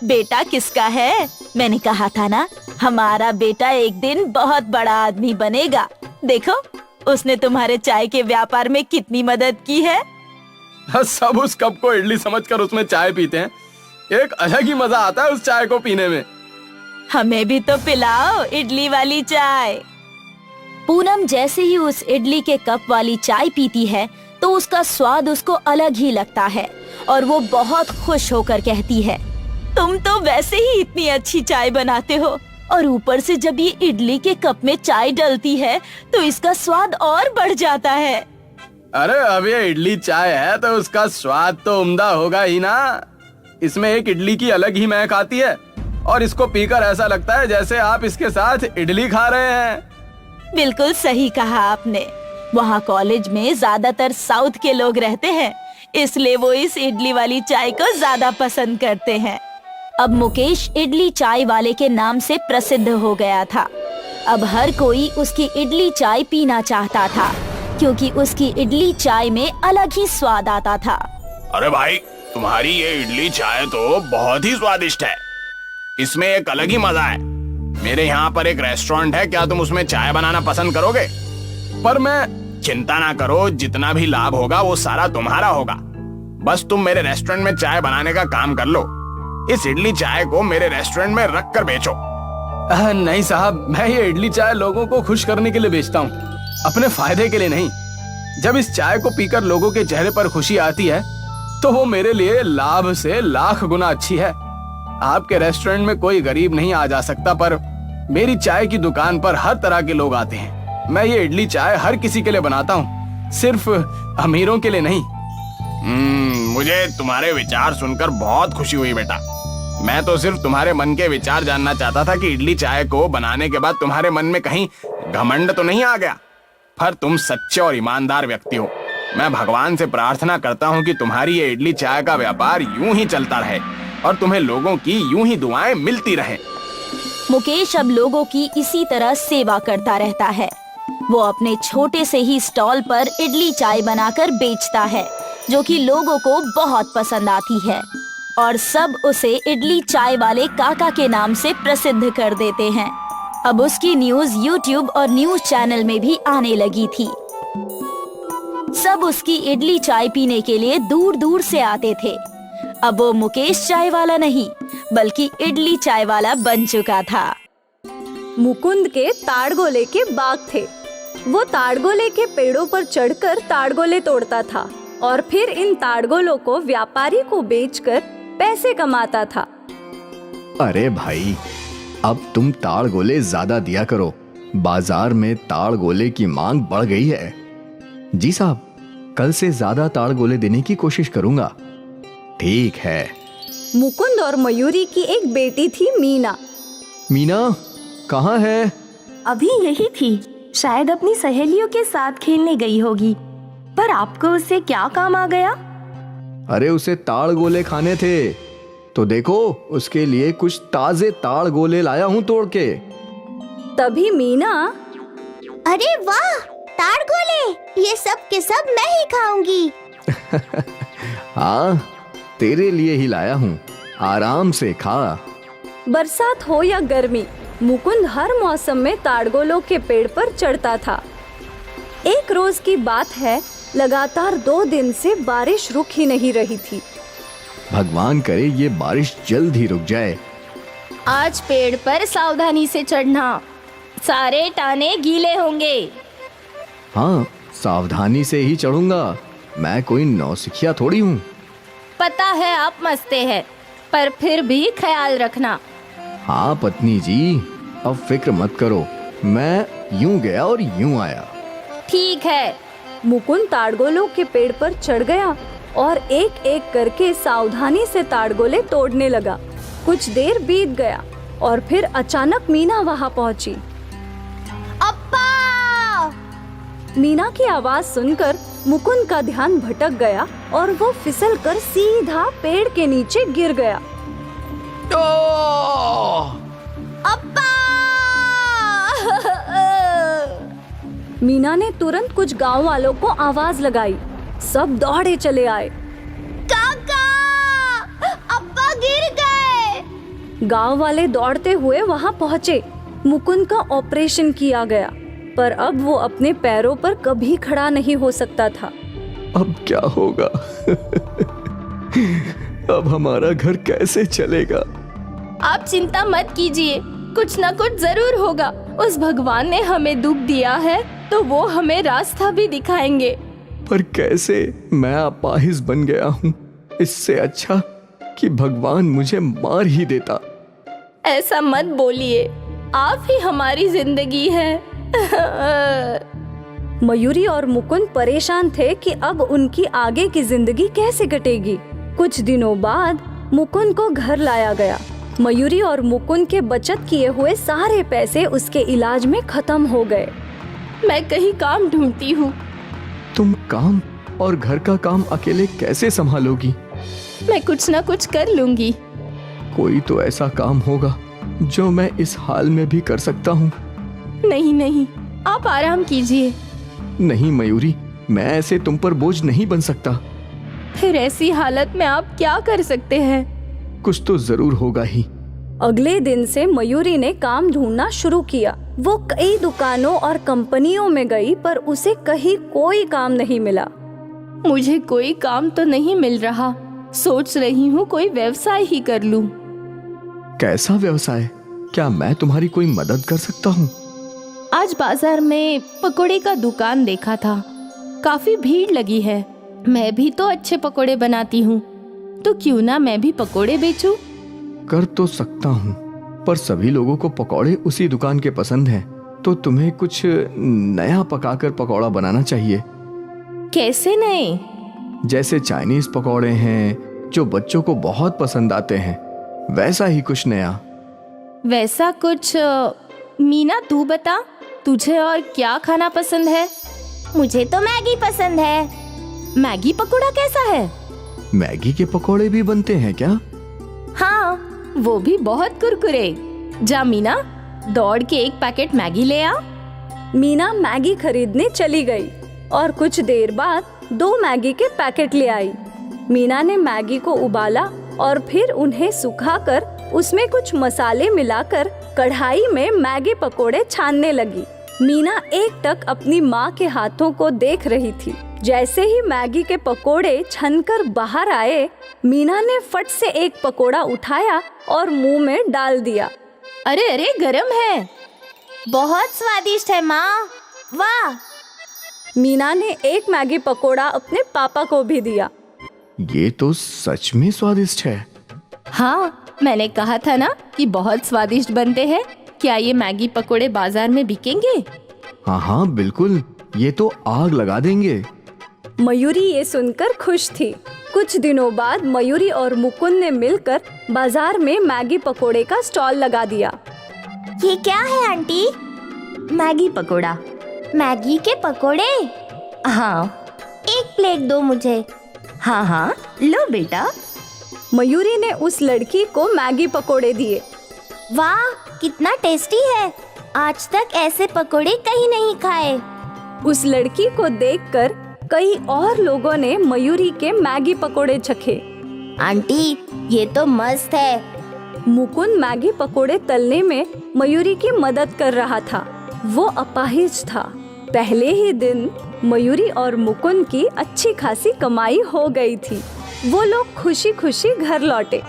बेटा किसका है? मैंने कहा था ना, हमारा बेटा एक दिन बहुत बड़ा आदमी बनेगा। देखो, उसने तुम्हारे चाय के व्यापार में कितनी मदद की है। सब उस कप को इडली समझकर उसमें चाय पीते हैं। एक अलग ही मजा आता है उस चाय को पीने में। हमें भी तो पिलाओ इडली वाली चाय। पूनम जैसे ही उस इडली के कप वाली चाय पीती है तो उसका स्वाद उसको अलग ही लगता है और वो बहुत खुश होकर कहती है, तुम तो वैसे ही इतनी अच्छी चाय बनाते हो और ऊपर से जब ये इडली के कप में चाय डलती है तो इसका स्वाद और बढ़ जाता है। अरे अब ये इडली चाय है तो उसका स्वाद तो उम्दा होगा ही ना। इसमें एक इडली की अलग ही महक आती है और इसको पीकर ऐसा लगता है जैसे आप इसके साथ इडली खा रहे हैं। बिल्कुल सही कहा आपने। वहाँ कॉलेज में ज्यादातर साउथ के लोग रहते हैं, इसलिए वो इस इडली वाली चाय को ज्यादा पसंद करते हैं। अब मुकेश इडली चाय वाले के नाम से प्रसिद्ध हो गया था। अब हर कोई उसकी इडली चाय पीना चाहता था, क्योंकि उसकी इडली चाय में अलग ही स्वाद आता था। अरे भाई, तुम्हारी ये इडली चाय तो बहुत ही स्वादिष्ट है। इसमें एक अलग ही मजा है। मेरे यहाँ पर एक रेस्टोरेंट है, क्या तुम उसमें चाय बनाना पसंद करोगे? पर मैं चिंता ना करो, जितना भी लाभ होगा वो सारा तुम्हारा होगा। बस तुम मेरे रेस्टोरेंट में चाय बनाने का काम कर लो। इस इडली चाय को मेरे रेस्टोरेंट में रख कर बेचो। नहीं साहब, मैं ये इडली चाय लोगों को खुश करने के लिए बेचता हूँ, अपने फायदे के लिए नहीं। जब इस चाय को पीकर लोगों के चेहरे पर खुशी आती है तो वो मेरे लिए लाभ से लाख गुना अच्छी है। आपके रेस्टोरेंट में कोई गरीब नहीं आ जा सकता, पर मेरी चाय की दुकान पर हर तरह के लोग आते हैं। मैं ये इडली चाय हर किसी के लिए बनाता हूँ, सिर्फ अमीरों के लिए नहीं। मुझे तुम्हारे विचार सुनकर बहुत खुशी हुई बेटा। मैं तो सिर्फ तुम्हारे मन के विचार जानना चाहता था कि इडली चाय को बनाने के बाद तुम्हारे मन में कहीं घमंड तो नहीं आ गया। पर तुम सच्चे और ईमानदार व्यक्ति हो। मैं भगवान से प्रार्थना करता हूँ कि तुम्हारी ये इडली चाय का व्यापार यूं ही चलता रहे और तुम्हें लोगों की यूं ही दुआएं मिलती रहे। मुकेश अब लोगों की इसी तरह सेवा करता रहता है। वो अपने छोटे से ही स्टॉल पर इडली चाय बनाकर बेचता है, जो कि लोगों को बहुत पसंद आती है और सब उसे इडली चाय वाले काका के नाम से प्रसिद्ध कर देते हैं। अब उसकी न्यूज़ यूट्यूब और न्यूज़ चैनल में भी आने लगी थी। सब उसकी इडली चाय पीने के लिए दूर दूर से आते थे। अब वो मुकेश चाय वाला नहीं, बल्कि इडली चाय वाला बन चुका था। मुकुंद के ताड़गोले के बाग थे। वो ताड़गोले के पेड़ों पर चढ़कर ताड़गोले तोड़ता था और फिर इन ताड़गोलों को व्यापारी को बेचकर पैसे कमाता था। अरे भाई, अब तुम ताड़गोले ज्यादा दिया करो। बाजार में ताड़गोले की मांग बढ़ गई है। जी साहब, कल से ज्यादा ताड़गोले देने की कोशिश करूंगा। ठीक है। मुकुंद और मयूरी की एक बेटी थी मीना। मीना कहाँ है? अभी यही थी, शायद अपनी सहेलियों के साथ खेलने गई होगी। पर आपको उससे क्या काम आ गया? अरे उसे ताड़गोले खाने थे, तो देखो उसके लिए कुछ ताजे ताड़गोले लाया हूँ तोड़ के। तभी मीना, अरे वाह, ताड़गोले, ये सब के सब मैं ही खाऊंगी। हाँ, तेरे लिए ही लाया हूँ, आराम से खा। बरसात हो या गर्मी, मुकुंद हर मौसम में ताड़गोलों के पेड़ पर चढ़ता था। एक रोज की बात है, लगातार 2 दिन से बारिश रुक ही नहीं रही थी। भगवान करे ये बारिश जल्द ही रुक जाए। आज पेड़ पर सावधानी से चढ़ना, सारे टाने गीले होंगे। हाँ, सावधानी से ही चढ़ूंगा, मैं कोई नौसिखिया थोड़ी हूँ। पता है आप मस्ते हैं, पर फिर भी ख्याल रखना। हाँ पत्नी जी, अब फिक्र मत करो, मैं यूं गया और यूं आया। ठीक है। मुकुंद ताड़गोलों के पेड़ पर चढ़ गया और एक एक करके सावधानी से ताड़गोले तोड़ने लगा। कुछ देर बीत गया और फिर अचानक मीना वहां पहुंची। अप्पा! मीना की आवाज सुनकर मुकुंद का ध्यान भटक गया और वो फिसलकर सीधा पेड़ के नीचे गिर गया। अप्पा! मीना ने तुरंत कुछ गांव वालों को आवाज लगाई। सब दौड़े चले आए। काका! अप्पा गिर गए! गांव वाले दौड़ते हुए वहां पहुंचे। मुकुंद का ऑपरेशन किया गया, पर अब वो अपने पैरों पर कभी खड़ा नहीं हो सकता था। अब क्या होगा? अब हमारा घर कैसे चलेगा? आप चिंता मत कीजिए, कुछ न कुछ जरूर होगा। उस भगवान ने हमें दुख दिया है तो वो हमें रास्ता भी दिखाएंगे। पर कैसे? मैं अपाहिज बन गया हूँ। इससे अच्छा कि भगवान मुझे मार ही देता। ऐसा मत बोलिए, आप ही हमारी जिंदगी है। मयूरी और मुकुंद परेशान थे कि अब उनकी आगे की जिंदगी कैसे कटेगी। कुछ दिनों बाद मुकुंद को घर लाया गया। मयूरी और मुकुंद के बचत किए हुए सारे पैसे उसके इलाज में खत्म हो गए। मैं कहीं काम ढूंढती हूँ। तुम काम और घर का काम अकेले कैसे संभालोगी? मैं कुछ न कुछ कर लूंगी। कोई तो ऐसा काम होगा जो मैं इस हाल में भी कर सकता हूँ। नहीं नहीं, आप आराम कीजिए। नहीं मयूरी, मैं ऐसे तुम पर बोझ नहीं बन सकता। फिर ऐसी हालत में आप क्या कर सकते हैं? कुछ तो जरूर होगा ही। अगले दिन से मयूरी ने काम ढूंढना शुरू किया। वो कई दुकानों और कंपनियों में गई, पर उसे कहीं कोई काम नहीं मिला। मुझे कोई काम तो नहीं मिल रहा। सोच रही हूँ कोई व्यवसाय ही कर लूं। कैसा व्यवसाय? क्या मैं तुम्हारी कोई मदद कर सकता हूँ? आज बाजार में पकोड़े का दुकान देखा था, काफी भीड़ लगी है। मैं भी तो अच्छे पकोड़े बनाती हूँ, तो क्यों ना मैं भी पकोड़े बेचूं? कर तो सकता हूँ, पर सभी लोगों को पकौड़े उसी दुकान के पसंद हैं, तो तुम्हें कुछ नया पकाकर पकौड़ा बनाना चाहिए। कैसे नए? जैसे चाइनीज पकौड़े हैं जो बच्चों को बहुत पसंद आते हैं, वैसा ही कुछ नया। वैसा कुछ? मीना तू बता, तुझे और क्या खाना पसंद है? मुझे तो मैगी पसंद है। मैगी पकोड़ा कैसा है? मैगी के पकौड़े भी बनते हैं क्या? हाँ, वो भी बहुत कुरकुरे। जा मीना, दौड़ के एक पैकेट मैगी ले आ। मीना मैगी खरीदने चली गई और कुछ देर बाद 2 मैगी के पैकेट ले आई। मीना ने मैगी को उबाला और फिर उन्हें सुखाकर उसमें कुछ मसाले मिलाकर कढ़ाई में मैगी पकोड़े छानने लगी। मीना एकटक अपनी माँ के हाथों को देख रही थी। जैसे ही मैगी के पकोड़े छनकर बाहर आए, मीना ने फट से एक पकोड़ा उठाया और मुंह में डाल दिया। अरे अरे, गरम है। बहुत स्वादिष्ट है माँ, वाह। मीना ने एक मैगी पकोड़ा अपने पापा को भी दिया। ये तो सच में स्वादिष्ट है। हाँ, मैंने कहा था ना कि बहुत स्वादिष्ट बनते हैं। क्या ये मैगी पकोड़े बाजार में बिकेंगे? हाँ हाँ बिल्कुल, ये तो आग लगा देंगे। मयूरी ये सुनकर खुश थी। कुछ दिनों बाद मयूरी और मुकुंद ने मिलकर बाजार में मैगी पकोड़े का स्टॉल लगा दिया। ये क्या है आंटी? मैगी पकोड़ा। मैगी के पकोड़े? हाँ। एक प्लेट दो मुझे। हाँ हाँ, लो बेटा। मयूरी ने उस लड़की को मैगी पकोड़े दिए। वाह, कितना टेस्टी है। आज तक ऐसे पकोड़े कहीं नहीं खाए। उस लड़की को देखकर कई और लोगों ने मयूरी के मैगी पकोड़े चखे। आंटी, ये तो मस्त है। मुकुंद मैगी पकोड़े तलने में मयूरी की मदद कर रहा था। वो अपाहिज था। पहले ही दिन मयूरी और मुकुंद की अच्छी खासी कमाई हो गई थी। वो लोग खुशी खुशी घर लौटे।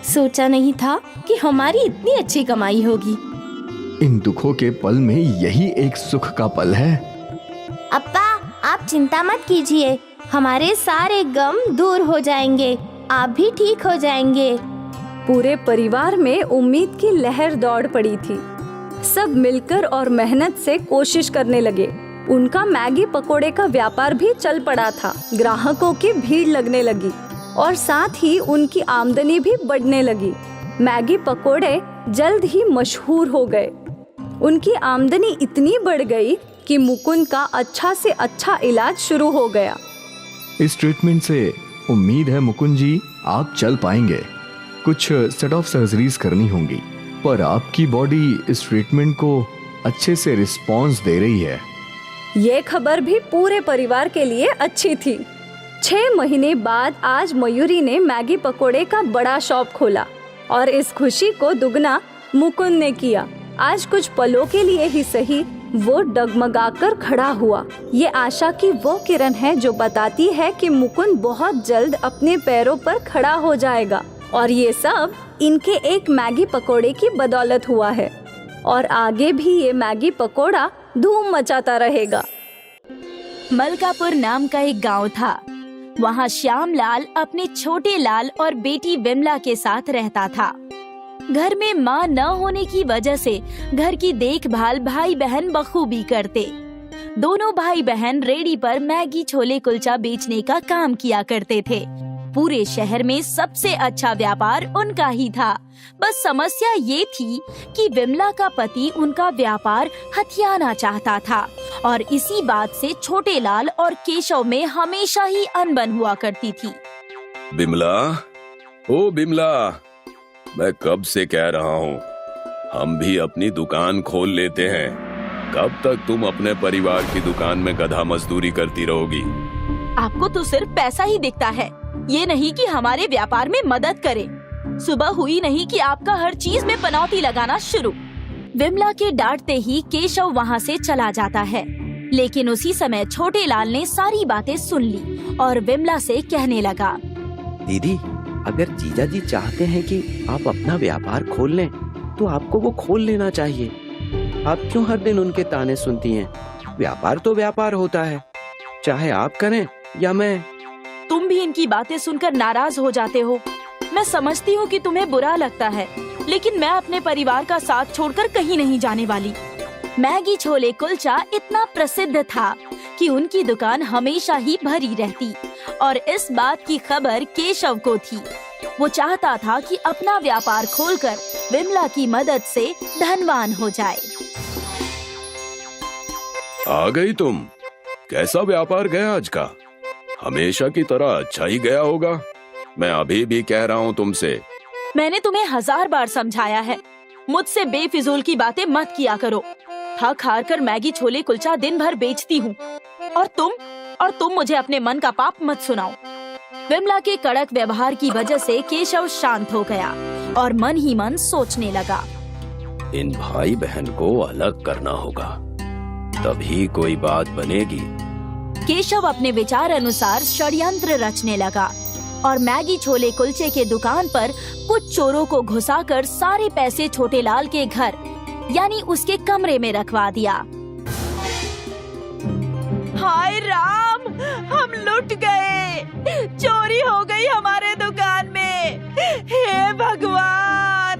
सोचा नहीं था कि हमारी इतनी अच्छी कमाई होगी। इन दुखों के पल में यही एक सुख का पल है। अप्पा, आप चिंता मत कीजिए, हमारे सारे गम दूर हो जाएंगे, आप भी ठीक हो जाएंगे। पूरे परिवार में उम्मीद की लहर दौड़ पड़ी थी। सब मिलकर और मेहनत से कोशिश करने लगे। उनका मैगी पकोड़े का व्यापार भी चल पड़ा था। ग्राहकों की भीड़ लगने लगी और साथ ही उनकी आमदनी भी बढ़ने लगी। मैगी पकोड़े जल्द ही मशहूर हो गए। उनकी आमदनी इतनी बढ़ गई कि मुकुंद का अच्छा से अच्छा इलाज शुरू हो गया। इस ट्रीटमेंट से उम्मीद है मुकुंद जी आप चल पाएंगे। कुछ सेट ऑफ सर्जरीज करनी होंगी, पर आपकी बॉडी इस ट्रीटमेंट को अच्छे से रिस्पॉन्स दे रही है। ये खबर भी पूरे परिवार के लिए अच्छी थी। 6 महीने बाद आज मयूरी ने मैगी पकोड़े का बड़ा शॉप खोला और इस खुशी को दुगना मुकुंद ने किया। आज कुछ पलों के लिए ही सही, वो डगमगाकर खड़ा हुआ। ये आशा की वो किरण है जो बताती है कि मुकुंद बहुत जल्द अपने पैरों पर खड़ा हो जाएगा। और ये सब इनके एक मैगी पकोड़े की बदौलत हुआ है और आगे भी ये मैगी पकोड़ा धूम मचाता रहेगा। मलकापुर नाम का एक गांव था। वहाँ श्यामलाल अपने छोटे लाल और बेटी विमला के साथ रहता था। घर में माँ न होने की वजह से घर की देखभाल भाई बहन बखूबी करते। दोनों भाई बहन रेडी पर मैगी छोले कुलचा बेचने का काम किया करते थे। पूरे शहर में सबसे अच्छा व्यापार उनका ही था। बस समस्या ये थी कि विमला का पति उनका व्यापार हथियाना चाहता था और इसी बात से छोटे लाल और केशव में हमेशा ही अनबन हुआ करती थी। बिमला, ओ बिमला, मैं कब से कह रहा हूँ हम भी अपनी दुकान खोल लेते हैं। कब तक तुम अपने परिवार की दुकान में गधा मजदूरी करती रहोगी? आपको तो सिर्फ पैसा ही दिखता है, ये नहीं कि हमारे व्यापार में मदद करें। सुबह हुई नहीं कि आपका हर चीज में पनौती लगाना शुरू। विमला के डांटते ही केशव वहाँ से चला जाता है, लेकिन उसी समय छोटे लाल ने सारी बातें सुन ली और विमला से कहने लगा, दीदी, अगर जीजा जी चाहते हैं कि आप अपना व्यापार खोल लें, तो आपको वो खोल लेना चाहिए। आप क्यों हर दिन उनके ताने सुनती हैं? व्यापार तो व्यापार होता है, चाहे आप करें या मैं। तुम भी इनकी बातें सुनकर नाराज हो जाते हो। मैं समझती हूँ कि तुम्हें बुरा लगता है, लेकिन मैं अपने परिवार का साथ छोड़कर कहीं नहीं जाने वाली। मैगी छोले कुलचा इतना प्रसिद्ध था कि उनकी दुकान हमेशा ही भरी रहती और इस बात की खबर केशव को थी। वो चाहता था कि अपना व्यापार खोलकर विमला की मदद से धनवान हो जाए। आ गई तुम। कैसा व्यापार गया आज का? हमेशा की तरह अच्छा ही गया होगा। मैं अभी भी कह रहा हूँ तुमसे। मैंने तुम्हें 1000 बार समझाया है, मुझसे बेफिजूल की बातें मत किया करो। थक हार कर मैगी छोले कुलचा दिन भर बेचती हूँ, और तुम मुझे अपने मन का पाप मत सुनाओ। विमला के कड़क व्यवहार की वजह से केशव शांत हो गया और मन ही मन सोचने लगा। इन भाई बहन को अलग करना होगा, तभी कोई बात बनेगी। केशव अपने विचार अनुसार षड्यंत्र रचने लगा और मैगी छोले कुलचे के दुकान पर कुछ चोरों को घुसाकर सारे पैसे छोटेलाल के घर यानी उसके कमरे में रखवा दिया। हाय राम, हम लुट गए, चोरी हो गई हमारे दुकान में, हे भगवान।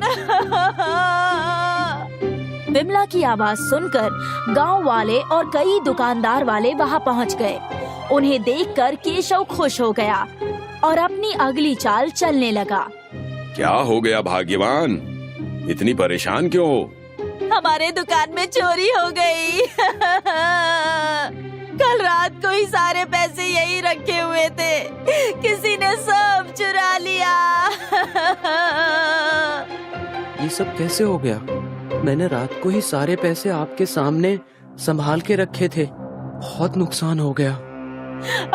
विमला की आवाज सुनकर गांव वाले और कई दुकानदार वाले वहां पहुंच गए। उन्हें देखकर केशव खुश हो गया और अपनी अगली चाल चलने लगा। क्या हो गया भाग्यवान, इतनी परेशान क्यों हो? हमारे दुकान में चोरी हो गई। कल रात को ही सारे पैसे यही रखे हुए थे, किसी ने सब चुरा लिया। ये सब कैसे हो गया? मैंने रात को ही सारे पैसे आपके सामने संभाल के रखे थे, बहुत नुकसान हो गया।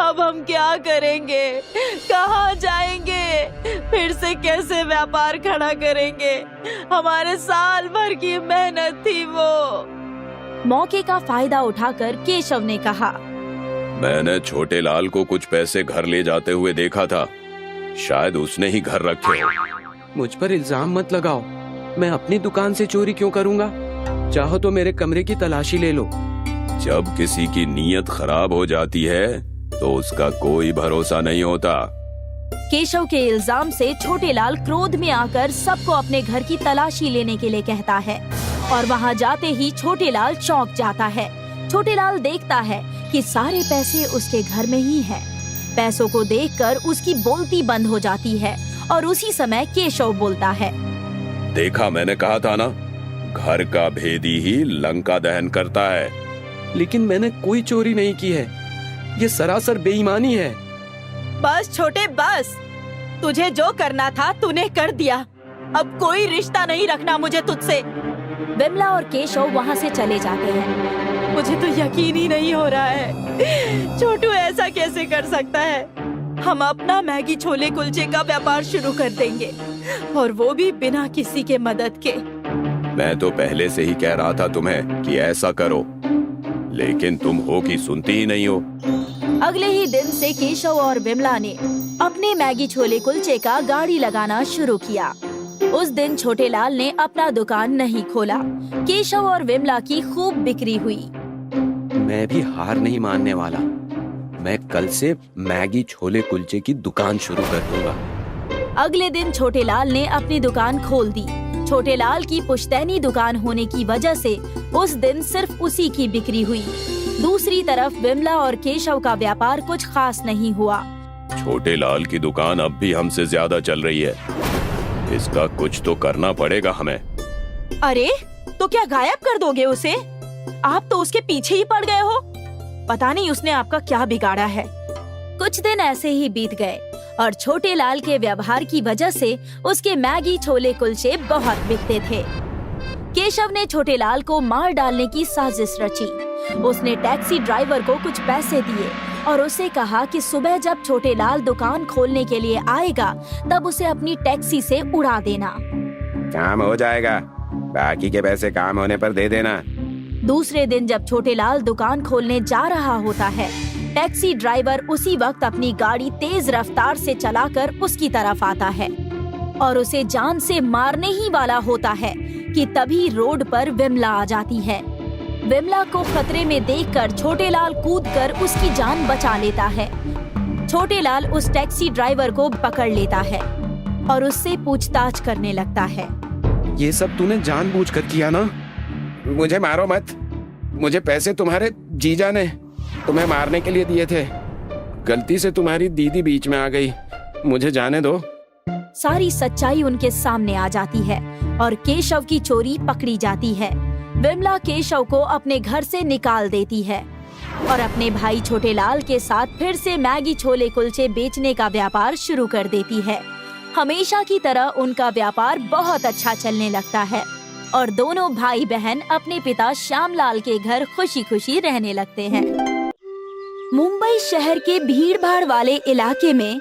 अब हम क्या करेंगे, कहाँ जाएंगे, फिर से कैसे व्यापार खड़ा करेंगे? हमारे साल भर की मेहनत थी वो। मौके का फायदा उठाकर केशव ने कहा, मैंने छोटेलाल को कुछ पैसे घर ले जाते हुए देखा था, शायद उसने ही घर रखे हो। मुझ पर इल्जाम मत लगाओ, मैं अपनी दुकान से चोरी क्यों करूंगा? चाहो तो मेरे कमरे की तलाशी ले लो। जब किसी की नीयत खराब हो जाती है तो उसका कोई भरोसा नहीं होता। केशव के इल्जाम से छोटेलाल क्रोध में आकर सबको अपने घर की तलाशी लेने के लिए कहता है और वहां जाते ही छोटेलाल चौंक जाता है। छोटेलाल देखता है कि सारे पैसे उसके घर में ही हैं। पैसों को देखकर उसकी बोलती बंद हो जाती है और उसी समय केशव बोलता है, देखा, मैंने कहा था ना, घर का भेदी ही लंका दहन करता है। लेकिन मैंने कोई चोरी नहीं की है, ये सरासर बेईमानी है। बस छोटे बस, तुझे जो करना था तूने कर दिया, अब कोई रिश्ता नहीं रखना मुझे तुझसे। विमला और केशव वहाँ से चले जाते हैं। मुझे तो यकीन ही नहीं हो रहा है, छोटू ऐसा कैसे कर सकता है। हम अपना मैगी छोले कुलचे का व्यापार शुरू कर देंगे और वो भी बिना किसी के मदद के। मैं तो पहले से ही कह रहा था तुम्हें कि ऐसा करो, लेकिन तुम हो कि सुनती ही नहीं हो। अगले ही दिन से केशव और विमला ने अपने मैगी छोले कुलचे का गाड़ी लगाना शुरू किया। उस दिन छोटेलाल ने अपना दुकान नहीं खोला। केशव और विमला की खूब बिक्री हुई। मैं भी हार नहीं मानने वाला, मैं कल से मैगी छोले कुलचे की दुकान शुरू कर दूंगा। अगले दिन छोटेलाल ने अपनी दुकान खोल दी। छोटेलाल की पुश्तैनी दुकान होने की वजह से उस दिन सिर्फ उसी की बिक्री हुई। दूसरी तरफ विमला और केशव का व्यापार कुछ खास नहीं हुआ। छोटेलाल की दुकान अब भी हमसे ज्यादा चल रही है, इसका कुछ तो करना पड़ेगा हमें। अरे तो क्या गायब कर दोगे उसे? आप तो उसके पीछे ही पड़ गए हो, पता नहीं उसने आपका क्या बिगाड़ा है। कुछ दिन ऐसे ही बीत गए और छोटेलाल के व्यवहार की वजह से उसके मैगी छोले कुलचे बहुत बिकते थे। केशव ने छोटेलाल को मार डालने की साजिश रची। उसने टैक्सी ड्राइवर को कुछ पैसे दिए और उसे कहा कि सुबह जब छोटेलाल दुकान खोलने के लिए आएगा तब उसे अपनी टैक्सी से उड़ा देना। काम हो जाएगा, बाकी के पैसे काम होने पर दे देना। दूसरे दिन जब छोटेलाल दुकान खोलने जा रहा होता है, टैक्सी ड्राइवर उसी वक्त अपनी गाड़ी तेज रफ्तार से चलाकर उसकी तरफ आता है और उसे जान से मारने ही वाला होता है कि तभी रोड पर विमला आ जाती है। विमला को खतरे में देखकर छोटेलाल कूदकर उसकी जान बचा लेता है। छोटेलाल उस टैक्सी ड्राइवर को पकड़ लेता है और उससे पूछताछ करने लगता है। ये सब तूने जानबूझकर किया ना? मुझे मारो मत, मुझे पैसे तुम्हारे जीजा ने तुम्हें मारने के लिए दिए थे। गलती से तुम्हारी दीदी बीच में आ गई, मुझे जाने दो। सारी सच्चाई उनके सामने आ जाती है और केशव की चोरी पकड़ी जाती है। विमला केशव को अपने घर से निकाल देती है और अपने भाई छोटेलाल के साथ फिर से मैगी छोले कुलचे बेचने का व्यापार शुरू कर देती है। हमेशा की तरह उनका व्यापार बहुत अच्छा चलने लगता है। और दोनों भाई बहन अपने पिता श्यामलाल के घर खुशी खुशी रहने लगते हैं। मुंबई शहर के भीड़-भाड़ वाले इलाके में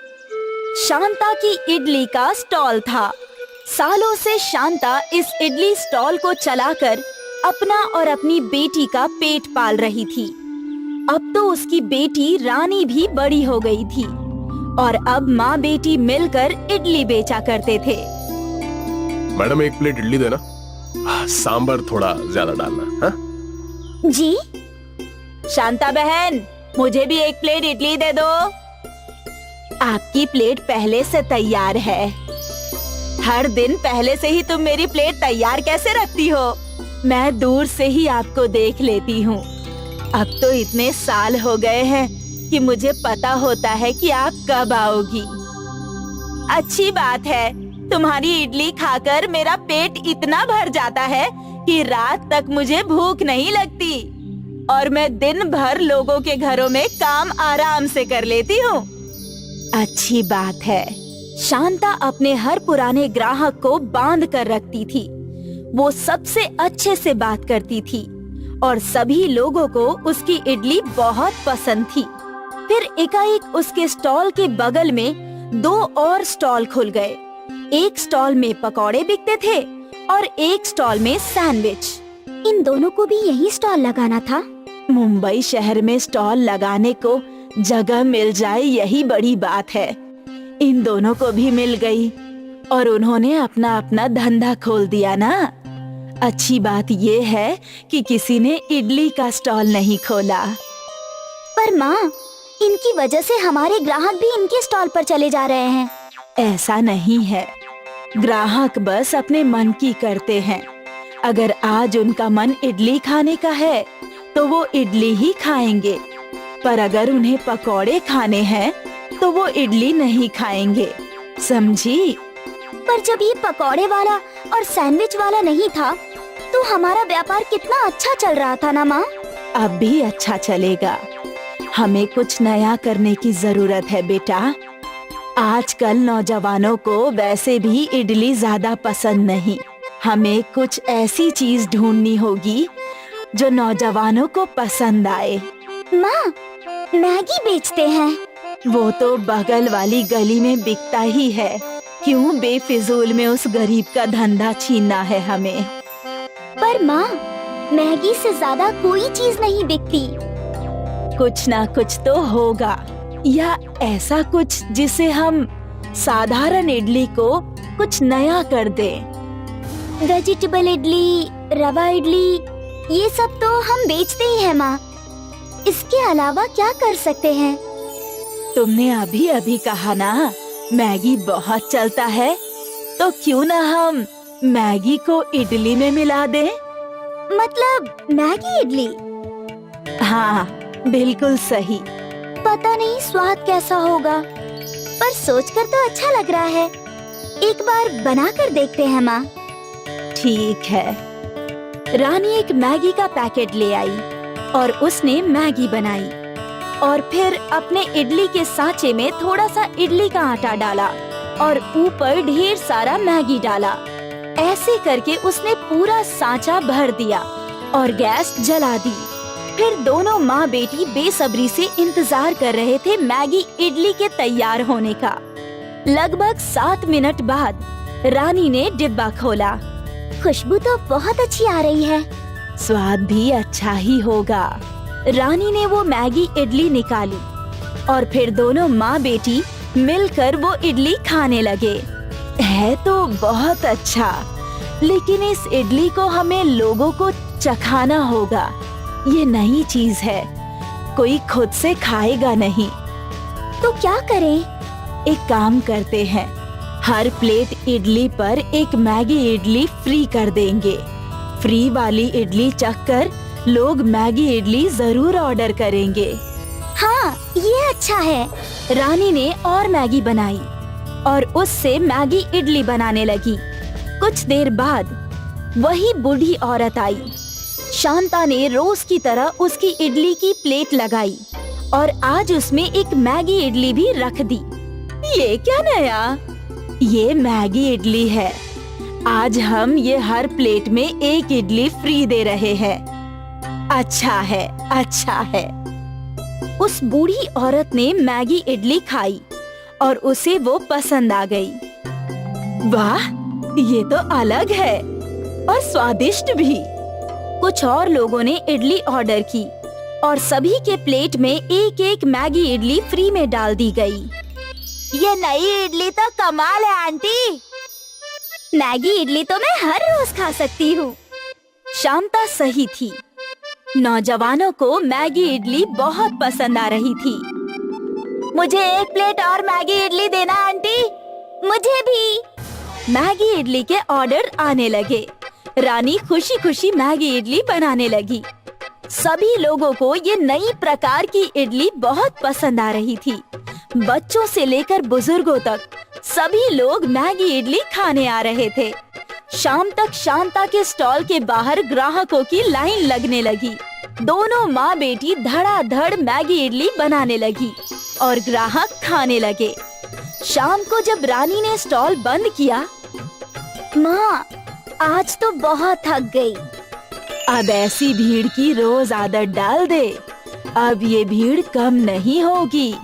शांता की इडली का स्टॉल था। सालों से शांता इस इडली स्टॉल को चलाकर अपना और अपनी बेटी का पेट पाल रही थी। अब तो उसकी बेटी रानी भी बड़ी हो गई थी और अब माँ बेटी मिलकर इडली बेचा करते थे। मैडम, एक प्लेट इडली देना, सांबर थोड़ा ज्यादा डालना। हाँ? जी। शांता बहन, मुझे भी एक प्लेट इडली दे दो। आपकी प्लेट पहले से तैयार है। हर दिन पहले से ही तुम मेरी प्लेट तैयार कैसे रखती हो? मैं दूर से ही आपको देख लेती हूँ। अब तो इतने साल हो गए हैं कि मुझे पता होता है कि आप कब आओगी। अच्छी बात है, तुम्हारी इडली खाकर मेरा पेट इतना भर जाता है कि रात तक मुझे भूख नहीं लगती और मैं दिन भर लोगों के घरों में काम आराम से कर लेती हूँ। अच्छी बात है। शांता अपने हर पुराने ग्राहक को बांध कर रखती थी। वो सबसे अच्छे से बात करती थी और सभी लोगों को उसकी इडली बहुत पसंद थी। फिर एकाएक उसके स्टॉल के बगल में 2 और स्टॉल खुल गए। एक स्टॉल में पकौड़े बिकते थे और एक स्टॉल में सैंडविच। इन दोनों को भी यही स्टॉल लगाना था। मुंबई शहर में स्टॉल लगाने को जगह मिल जाए, यही बड़ी बात है। इन दोनों को भी मिल गई और उन्होंने अपना अपना धंधा खोल दिया ना। अच्छी बात ये है कि किसी ने इडली का स्टॉल नहीं खोला। पर माँ, इनकी वजह से हमारे ग्राहक भी इनके स्टॉल पर चले जा रहे हैं। ऐसा नहीं है, ग्राहक बस अपने मन की करते हैं। अगर आज उनका मन इडली खाने का है तो वो इडली ही खाएंगे, पर अगर उन्हें पकौड़े खाने हैं तो वो इडली नहीं खाएंगे, समझी? पर जब ये पकौड़े वाला और सैंडविच वाला नहीं था तो हमारा व्यापार कितना अच्छा चल रहा था ना माँ। अब भी अच्छा चलेगा। हमें कुछ नया करने की जरूरत है बेटा। आजकल नौजवानों को वैसे भी इडली ज्यादा पसंद नहीं। हमें कुछ ऐसी चीज ढूंढनी होगी जो नौजवानों को पसंद आए। माँ, मैगी बेचते हैं। वो तो बगल वाली गली में बिकता ही है। क्यों बेफिजूल में उस गरीब का धंधा छीनना है हमें? पर माँ, मैगी से ज्यादा कोई चीज नहीं बिकती। कुछ ना कुछ तो होगा, या ऐसा कुछ जिसे हम साधारण इडली को कुछ नया कर दें। वेजिटेबल इडली, रवा इडली, ये सब तो हम बेचते ही हैं माँ। इसके अलावा क्या कर सकते हैं? तुमने अभी अभी कहा ना मैगी बहुत चलता है, तो क्यों ना हम मैगी को इडली में मिला दें? मतलब मैगी इडली? हाँ, बिल्कुल सही। पता नहीं स्वाद कैसा होगा, पर सोचकर तो अच्छा लग रहा है। एक बार बना कर देखते हैं माँ। ठीक है। रानी एक मैगी का पैकेट ले आई और उसने मैगी बनाई और फिर अपने इडली के सांचे में थोड़ा सा इडली का आटा डाला और ऊपर ढेर सारा मैगी डाला। ऐसे करके उसने पूरा सांचा भर दिया और गैस जला दी। फिर दोनों माँ बेटी बेसब्री से इंतजार कर रहे थे मैगी इडली के तैयार होने का। लगभग 7 मिनट बाद रानी ने डिब्बा खोला। खुशबू तो बहुत अच्छी आ रही है। स्वाद भी अच्छा ही होगा। रानी ने वो मैगी इडली निकाली और फिर दोनों माँ बेटी मिलकर वो इडली खाने लगे। है तो बहुत अच्छा, लेकिन इस इडली को हमें लोगों को चखाना होगा। ये नई चीज है, कोई खुद से खाएगा नहीं। तो क्या करें? एक काम करते हैं, हर प्लेट इडली पर एक मैगी इडली फ्री कर देंगे। फ्री वाली इडली चखकर लोग मैगी इडली जरूर ऑर्डर करेंगे। हाँ, ये अच्छा है। रानी ने और मैगी बनाई और उससे मैगी इडली बनाने लगी। कुछ देर बाद वही बूढ़ी औरत आई। शांता ने रोज की तरह उसकी इडली की प्लेट लगाई और आज उसमें एक मैगी इडली भी रख दी। ये क्या नया? ये मैगी इडली है। आज हम ये हर प्लेट में एक इडली फ्री दे रहे हैं। अच्छा है, अच्छा है। उस बूढ़ी औरत ने मैगी इडली खाई और उसे वो पसंद आ गई। वाह, ये तो अलग है और स्वादिष्ट भी। कुछ और लोगों ने इडली ऑर्डर की और सभी के प्लेट में एक एक मैगी इडली फ्री में डाल दी गई। ये नई इडली तो कमाल है आंटी। मैगी इडली तो मैं हर रोज खा सकती हूँ। शांता सही थी। नौजवानों को मैगी इडली बहुत पसंद आ रही थी। मुझे एक प्लेट और मैगी इडली देना आंटी। मुझे भी। मैगी इडली के ऑर्डर आने लगे। रानी खुशी खुशी मैगी इडली बनाने लगी। सभी लोगों को ये नई प्रकार की इडली बहुत पसंद आ रही थी। बच्चों से लेकर बुजुर्गों तक सभी लोग मैगी इडली खाने आ रहे थे। शाम तक शांता के स्टॉल के बाहर ग्राहकों की लाइन लगने लगी। दोनों माँ बेटी धड़ाधड़ मैगी इडली बनाने लगी और ग्राहक खाने लगे। शाम को जब रानी ने स्टॉल बंद किया, माँ, आज तो बहुत थक गई। अब ऐसी भीड़ की रोज आदत डाल दे। अब ये भीड़ कम नहीं होगी।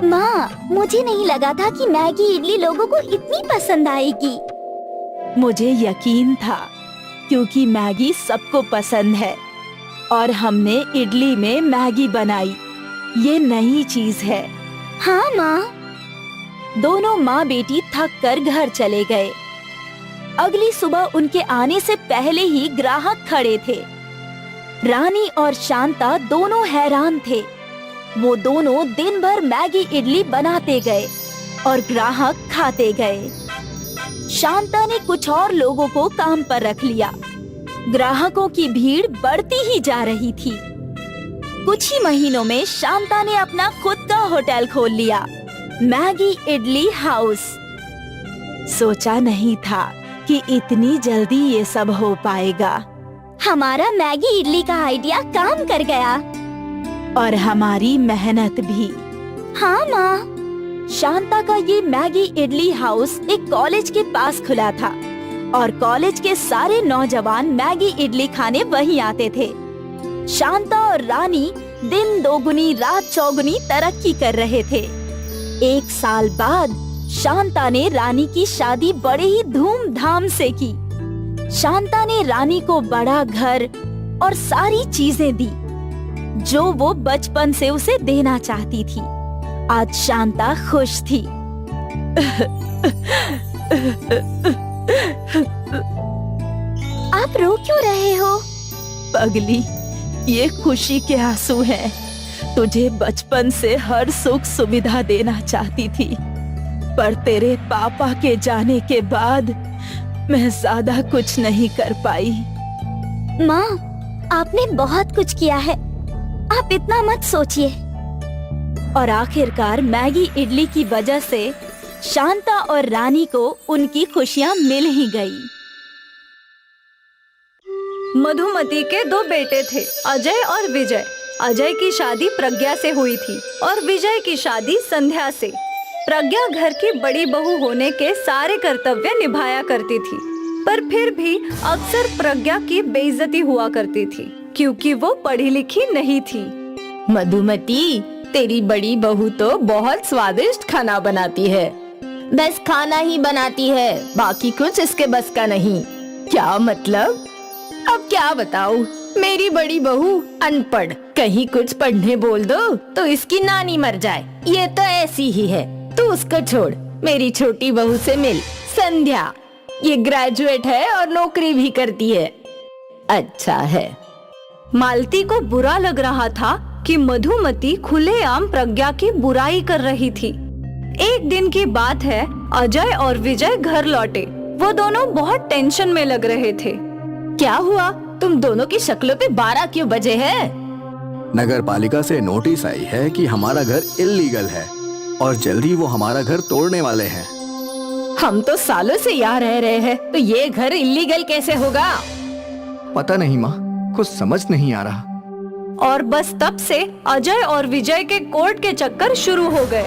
माँ, मुझे नहीं लगा था कि मैगी इडली लोगों को इतनी पसंद आएगी। मुझे यकीन था, क्योंकि मैगी सबको पसंद है और हमने इडली में मैगी बनाई। ये नई चीज है। हाँ माँ। दोनों माँ बेटी थक कर घर चले गए। अगली सुबह उनके आने से पहले ही ग्राहक खड़े थे। रानी और शांता दोनों हैरान थे। वो दोनों दिन भर मैगी इडली बनाते गए और ग्राहक खाते गए। शांता ने कुछ और लोगों को काम पर रख लिया। ग्राहकों की भीड़ बढ़ती ही जा रही थी। कुछ ही महीनों में शांता ने अपना खुद का होटल खोल लिया, मैगी इडली हाउस। सोचा नहीं था कि इतनी जल्दी ये सब हो पाएगा। हमारा मैगी इडली का आइडिया काम कर गया। और हमारी मेहनत भी। हाँ माँ। शांता का ये मैगी इडली हाउस एक कॉलेज के पास खुला था और कॉलेज के सारे नौजवान मैगी इडली खाने वहीं आते थे। शांता और रानी दिन दोगुनी रात चौगुनी तरक्की कर रहे थे। 1 साल बाद शांता ने रानी की शादी बड़े ही धूमधाम से की। शांता ने रानी को बड़ा घर और सारी चीजें दी जो वो बचपन से उसे देना चाहती थी। आज शांता खुश थी। आप रो क्यों रहे हो? पगली, ये खुशी के आंसू हैं। तुझे बचपन से हर सुख सुविधा देना चाहती थी, पर तेरे पापा के जाने के बाद मैं ज्यादा कुछ नहीं कर पाई। माँ, आपने बहुत कुछ किया है, आप इतना मत सोचिए। और आखिरकार मैगी इडली की वजह से शांता और रानी को उनकी खुशियाँ मिल ही गई। मधुमती के 2 बेटे थे, अजय और विजय। अजय की शादी प्रज्ञा से हुई थी और विजय की शादी संध्या से। प्रज्ञा घर की बड़ी बहू होने के सारे कर्तव्य निभाया करती थी, पर फिर भी अक्सर प्रज्ञा की बेइज्जती हुआ करती थी क्योंकि वो पढ़ी लिखी नहीं थी। मधुमती, तेरी बड़ी बहू तो बहुत स्वादिष्ट खाना बनाती है। बस खाना ही बनाती है, बाकी कुछ इसके बस का नहीं। क्या मतलब? अब क्या बताऊं? मेरी बड़ी बहू अनपढ़, कहीं कुछ पढ़ने बोल दो तो इसकी नानी मर जाए। ये तो ऐसी ही है। तू उसको छोड़, मेरी छोटी बहू से मिल, संध्या। ये ग्रेजुएट है और नौकरी भी करती है। अच्छा है। मालती को बुरा लग रहा था कि मधुमती खुलेआम प्रज्ञा की बुराई कर रही थी। एक दिन की बात है, अजय और विजय घर लौटे। वो दोनों बहुत टेंशन में लग रहे थे। क्या हुआ? तुम दोनों की शक्लों पे 12 क्यों बजे हैं? नगर पालिका से नोटिस आई है कि हमारा घर इल्लीगल है और जल्दी वो हमारा घर तोड़ने वाले हैं। हम तो सालों से यहाँ रह रहे हैं, तो ये घर इल्लीगल कैसे होगा? पता नहीं माँ, कुछ समझ नहीं आ रहा। और बस तब से अजय और विजय के कोर्ट के चक्कर शुरू हो गए।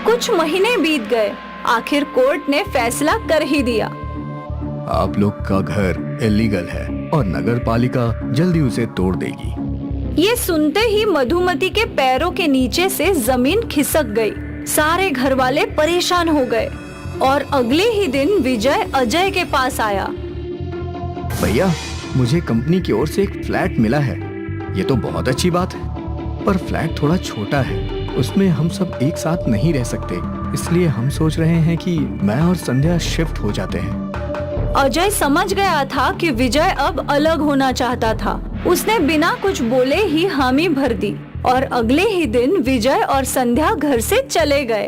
कुछ महीने बीत गए, आखिर कोर्ट ने फैसला कर ही दिया। आप लोग का घर इलीगल है और नगर पालिका जल्दी उसे तोड़ देगी। ये सुनते ही मधुमती के पैरों के नीचे से जमीन खिसक गई। सारे घर वाले परेशान हो गए और अगले ही दिन विजय अजय के पास आया। भैया, मुझे कंपनी की ओर से एक फ्लैट मिला है। ये तो बहुत अच्छी बात है, पर फ्लैट थोड़ा छोटा है। उसमें हम सब एक साथ नहीं रह सकते, इसलिए हम सोच रहे हैं कि मैं और संध्या शिफ्ट हो जाते हैं। अजय समझ गया था कि विजय अब अलग होना चाहता था। उसने बिना कुछ बोले ही हामी भर दी और अगले ही दिन विजय और संध्या घर से चले गए।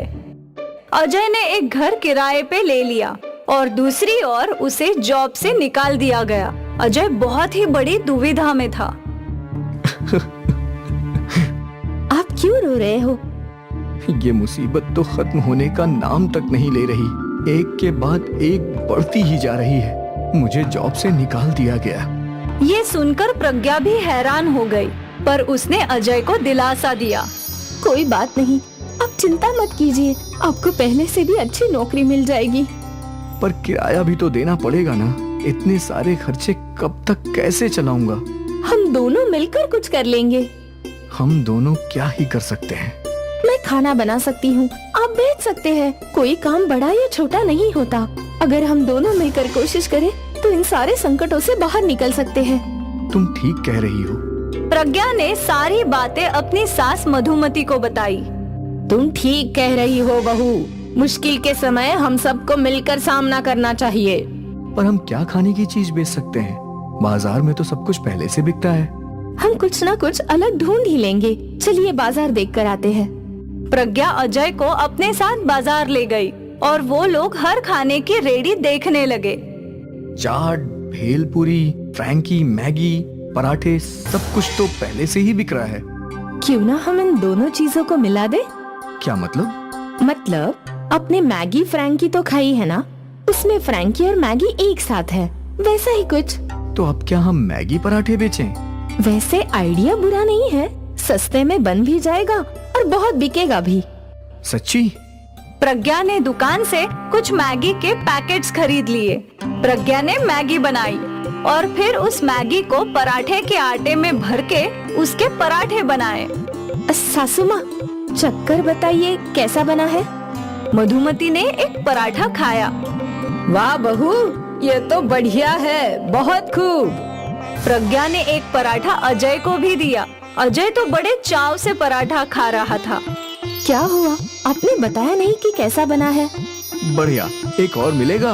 अजय ने एक घर किराए पे ले लिया और दूसरी ओर उसे जॉब से निकाल दिया गया। अजय बहुत ही बड़ी दुविधा में था। आप क्यों रो रहे हो? ये मुसीबत तो खत्म होने का नाम तक नहीं ले रही। एक के बाद एक बढ़ती ही जा रही है। मुझे जॉब से निकाल दिया गया। ये सुनकर प्रज्ञा भी हैरान हो गई, पर उसने अजय को दिलासा दिया। कोई बात नहीं, आप चिंता मत कीजिए, आपको पहले से भी अच्छी नौकरी मिल जाएगी। पर किराया भी तो देना पड़ेगा ना। इतने सारे खर्चे कब तक कैसे चलाऊंगा? हम दोनों मिलकर कुछ कर लेंगे। हम दोनों क्या ही कर सकते हैं? मैं खाना बना सकती हूँ, आप बेच सकते हैं। कोई काम बड़ा या छोटा नहीं होता। अगर हम दोनों मिलकर कोशिश करें तो इन सारे संकटों से बाहर निकल सकते हैं। तुम ठीक कह रही हो। प्रज्ञा ने सारी बातें अपनी सास मधुमती को बताई। तुम ठीक कह रही हो बहू, मुश्किल के समय हम सबको मिलकर सामना करना चाहिए। पर हम क्या खाने की चीज बेच सकते हैं? बाजार में तो सब कुछ पहले से बिकता है। हम कुछ ना कुछ अलग ढूंढ ही लेंगे। चलिए बाजार देख कर आते हैं। प्रज्ञा अजय को अपने साथ बाजार ले गई और वो लोग हर खाने की रेडी देखने लगे। चाट, भेलपुरी, फ्रैंकी, मैगी, पराठे, सब कुछ तो पहले से ही बिक रहा है। क्यों ना हम इन दोनों चीजों को मिला दे? क्या मतलब? मतलब अपने मैगी फ्रैंकी तो खाई है ना, उसमें फ्रैंकी और मैगी एक साथ है, वैसा ही कुछ। तो अब क्या हम मैगी पराठे बेचें? वैसे आइडिया बुरा नहीं है, सस्ते में बन भी जाएगा और बहुत बिकेगा भी। सच्ची? प्रज्ञा ने दुकान से कुछ मैगी के पैकेट्स खरीद लिए। प्रज्ञा ने मैगी बनाई और फिर उस मैगी को पराठे के आटे में भर के उसके पराठे बनाए। सासू माँ, चक्कर बताइए कैसा बना है? मधुमती ने एक पराठा खाया। वाह बहू, ये तो बढ़िया है, बहुत खूब। प्रज्ञा ने एक पराठा अजय को भी दिया। अजय तो बड़े चाव से पराठा खा रहा था। क्या हुआ, आपने बताया नहीं कि कैसा बना है? बढ़िया, एक और मिलेगा।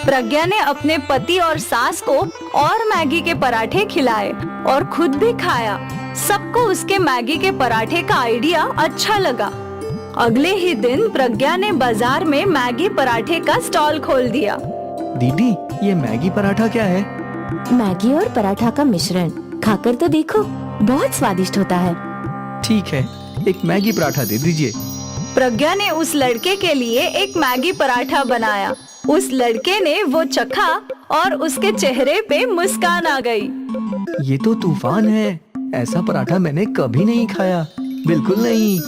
प्रज्ञा ने अपने पति और सास को और मैगी के पराठे खिलाए और खुद भी खाया। सबको उसके मैगी के पराठे का आइडिया अच्छा लगा। अगले ही दिन प्रज्ञा ने बाजार में मैगी पराठे का स्टॉल खोल दिया। दीदी, ये मैगी पराठा क्या है? मैगी और पराठा का मिश्रण, खाकर तो देखो, बहुत स्वादिष्ट होता है। ठीक है, एक मैगी पराठा दे दीजिए। प्रज्ञा ने उस लड़के के लिए एक मैगी पराठा बनाया। उस लड़के ने वो चखा और उसके चेहरे पे मुस्कान आ गई। ये तो तूफान है, ऐसा पराठा मैंने कभी नहीं खाया, बिल्कुल नहीं।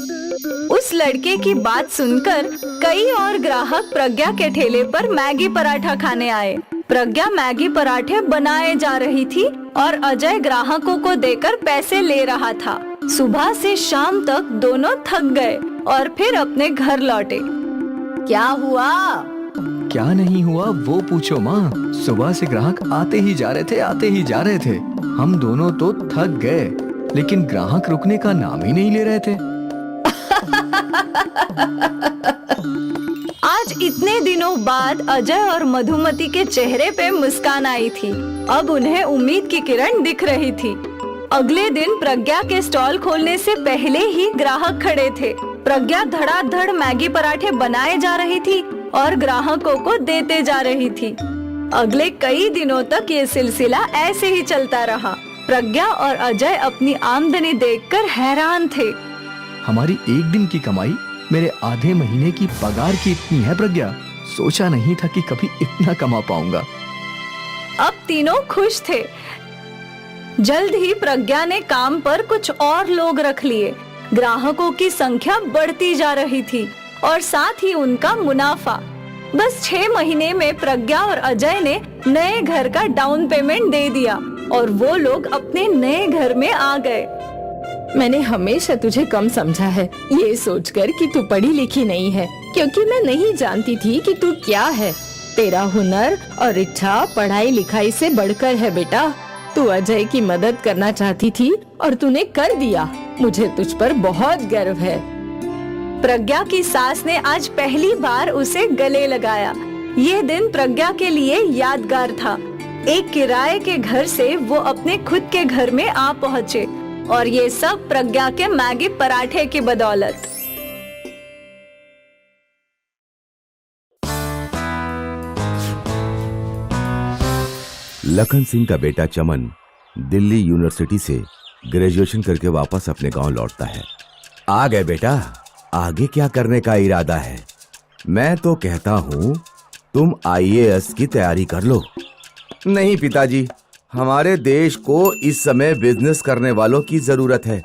उस लड़के की बात सुनकर कई और ग्राहक प्रज्ञा के ठेले पर मैगी पराठा खाने आए। प्रज्ञा मैगी पराठे बनाए जा रही थी और अजय ग्राहकों को देकर पैसे ले रहा था। सुबह से शाम तक दोनों थक गए और फिर अपने घर लौटे। क्या हुआ? क्या नहीं हुआ वो पूछो माँ। सुबह से ग्राहक आते ही जा रहे थे। हम दोनों तो थक गए, लेकिन ग्राहक रुकने का नाम ही नहीं ले रहे थे। आज इतने दिनों बाद अजय और मधुमती के चेहरे पे मुस्कान आई थी। अब उन्हें उम्मीद की किरण दिख रही थी। अगले दिन प्रज्ञा के स्टॉल खोलने से पहले ही ग्राहक खड़े थे। प्रज्ञा धड़ाधड़ मैगी पराठे बनाए जा रही थी और ग्राहकों को देते जा रही थी। अगले कई दिनों तक ये सिलसिला ऐसे ही चलता रहा। प्रज्ञा और अजय अपनी आमदनी देखकर हैरान थे। हमारी एक दिन की कमाई मेरे आधे महीने की पगार की इतनी है प्रज्ञा। सोचा नहीं था कि कभी इतना कमा पाऊंगा। अब तीनों खुश थे। जल्द ही प्रज्ञा ने काम पर कुछ और लोग रख लिए। ग्राहकों की संख्या बढ़ती जा रही थी और साथ ही उनका मुनाफा। बस 6 महीने में प्रज्ञा और अजय ने नए घर का डाउन पेमेंट दे दिया और वो लोग अपने नए घर में आ गए। मैंने हमेशा तुझे कम समझा है, ये सोचकर कि तू पढ़ी लिखी नहीं है, क्योंकि मैं नहीं जानती थी कि तू क्या है। तेरा हुनर और इच्छा पढ़ाई लिखाई से बढ़कर है बेटा। तू अजय की मदद करना चाहती थी और तूने कर दिया। मुझे तुझ पर बहुत गर्व है। प्रज्ञा की सास ने आज पहली बार उसे गले लगाया। ये दिन प्रज्ञा के लिए यादगार था। एक किराए के घर से वो अपने खुद के घर में आ पहुँचे और ये सब प्रज्ञा के मैगी पराठे की बदौलत। लखन सिंह का बेटा चमन दिल्ली यूनिवर्सिटी से ग्रेजुएशन करके वापस अपने गांव लौटता है। आ गए बेटा, आगे क्या करने का इरादा है? मैं तो कहता हूँ तुम IAS की तैयारी कर लो। नहीं पिताजी, हमारे देश को इस समय बिजनेस करने वालों की जरूरत है,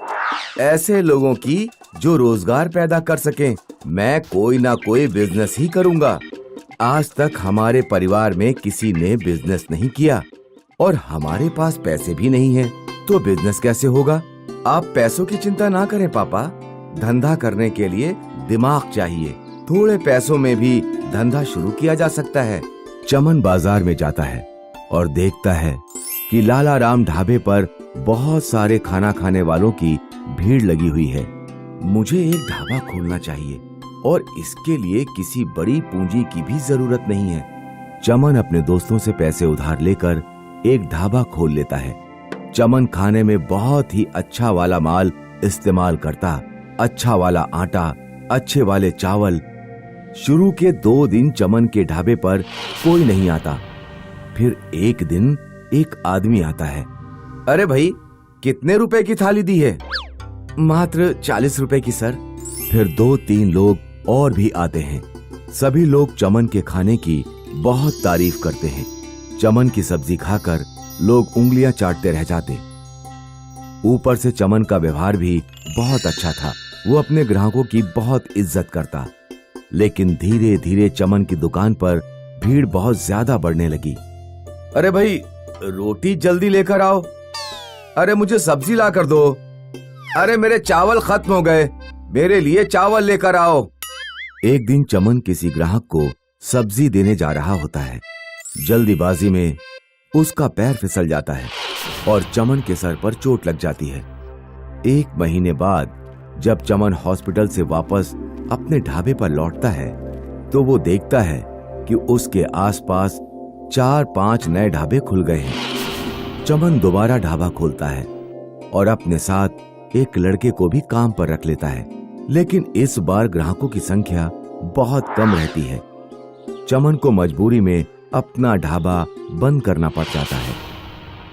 ऐसे लोगों की जो रोजगार पैदा कर सकें। मैं कोई ना कोई बिजनेस ही करूँगा। आज तक हमारे परिवार में किसी ने बिजनेस नहीं किया और हमारे पास पैसे भी नहीं हैं, तो बिजनेस कैसे होगा? आप पैसों की चिंता ना करें पापा, धंधा करने के लिए दिमाग चाहिए। थोड़े पैसों में भी धंधा शुरू किया जा सकता है। चमन बाजार में जाता है और देखता है कि लाला राम ढाबे पर बहुत सारे खाना खाने वालों की भीड़ लगी हुई है। मुझे एक ढाबा खोलना चाहिए और इसके लिए किसी बड़ी पूंजी की भी जरूरत नहीं है। चमन अपने दोस्तों से पैसे उधार लेकर एक ढाबा खोल लेता है। चमन खाने में बहुत ही अच्छा वाला माल इस्तेमाल करता, अच्छा वाला आटा, अच्छे वाले चावल। शुरू के 2 दिन चमन के ढाबे पर कोई नहीं आता। फिर एक दिन एक आदमी आता है। अरे भाई, कितने रुपए की थाली दी है? मात्र 40 रुपए की सर। फिर 2-3 लोग और भी आते हैं। सभी लोग चमन के खाने की बहुत तारीफ करते हैं। चमन की सब्जी खाकर लोग उंगलियां चाटते रह जाते। ऊपर से चमन का व्यवहार भी बहुत अच्छा था। वो अपने ग्राहकों की बहुत इज्जत करता। लेकिन धीरे धीरे चमन की दुकान पर भीड़ बहुत ज्यादा बढ़ने लगी। अरे भाई, रोटी जल्दी लेकर आओ। अरे मुझे सब्जी ला कर दो। अरे मेरे चावल खत्म हो गए, मेरे लिए चावल लेकर आओ। एक दिन चमन किसी ग्राहक को सब्जी देने जा रहा होता है। जल्दीबाजी में उसका पैर फिसल जाता है और चमन के सर पर चोट लग जाती है। 1 महीने बाद जब चमन हॉस्पिटल से वापस अपने ढाबे पर लौटता है तो वो देखता है कि उसके आसपास 4-5 नए ढाबे खुल गए हैं। चमन दोबारा ढाबा खोलता है और अपने साथ एक लड़के को भी काम पर रख लेता है। लेकिन इस बार ग्राहकों की संख्या बहुत कम रहती है। चमन को मजबूरी में अपना ढाबा बंद करना पड़ जाता है।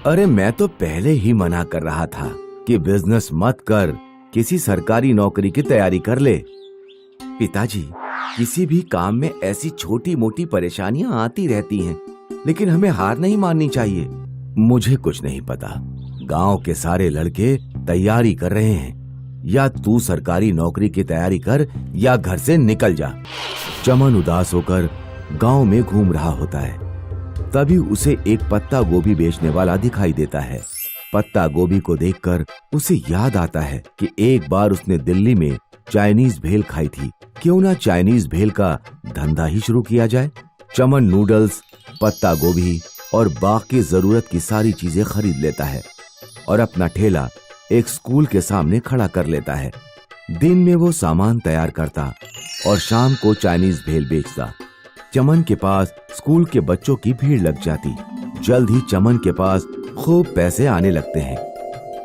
अरे मैं तो पहले ही मना कर रहा था कि बिजनेस मत कर, किसी सरकारी नौकरी की तैयारी कर ले। पिताजी, किसी भी काम में ऐसी छोटी मोटी परेशानियां आती रहती हैं, लेकिन हमें हार नहीं माननी चाहिए। मुझे कुछ नहीं पता, गांव के सारे लड़के तैयारी कर रहे हैं। या तू सरकारी नौकरी की तैयारी कर या घर से निकल जा। चमन उदास होकर गांव में घूम रहा होता है। तभी उसे एक पत्ता गोभी बेचने वाला दिखाई देता है। पत्ता गोभी को देखकर उसे याद आता है कि एक बार उसने दिल्ली में चाइनीज भेल खाई थी। क्यों ना चाइनीज भेल का धंधा ही शुरू किया जाए। चमन नूडल्स, पत्ता गोभी और बाकी जरूरत की सारी चीजें खरीद लेता है और अपना ठेला एक स्कूल के सामने खड़ा कर लेता है। दिन में वो सामान तैयार करता और शाम को चाइनीज भेल बेचता। चमन के पास स्कूल के बच्चों की भीड़ लग जाती। जल्द ही चमन के पास खूब पैसे आने लगते हैं।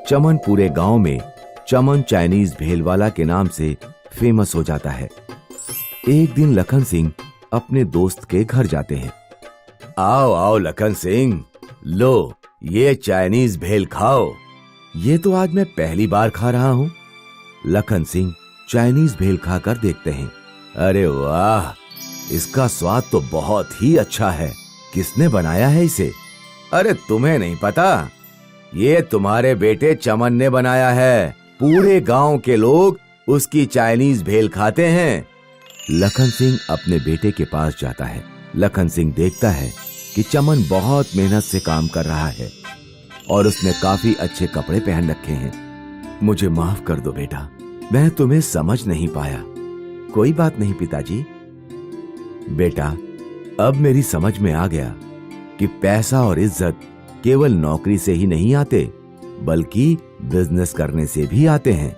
चमन पूरे गांव में चमन चाइनीज भेल वाला के नाम से फेमस हो जाता है। एक दिन लखन सिंह अपने दोस्त के घर जाते हैं। आओ आओ लखन सिंह, लो ये चाइनीज भेल खाओ। ये तो आज मैं पहली बार खा रहा हूँ। लखन सिंह चाइनीज भेल खाकर देखते हैं। अरे वाह, इसका स्वाद तो बहुत ही अच्छा है। किसने बनाया है इसे? अरे तुम्हें नहीं पता? ये तुम्हारे बेटे चमन ने बनाया है। पूरे गांव के लोग उसकी चाइनीज भेल खाते हैं। लखन सिंह अपने बेटे के पास जाता है। लखन सिंह देखता है कि चमन बहुत मेहनत से काम कर रहा है और उसने काफी अच्छे कपड़े पहन रखे हैं। मुझे माफ कर दो बेटा, मैं तुम्हें समझ नहीं पाया। कोई बात नहीं पिताजी। बेटा, अब मेरी समझ में आ गया कि पैसा और इज्जत केवल नौकरी से ही नहीं आते, बल्कि बिजनेस करने से भी आते हैं।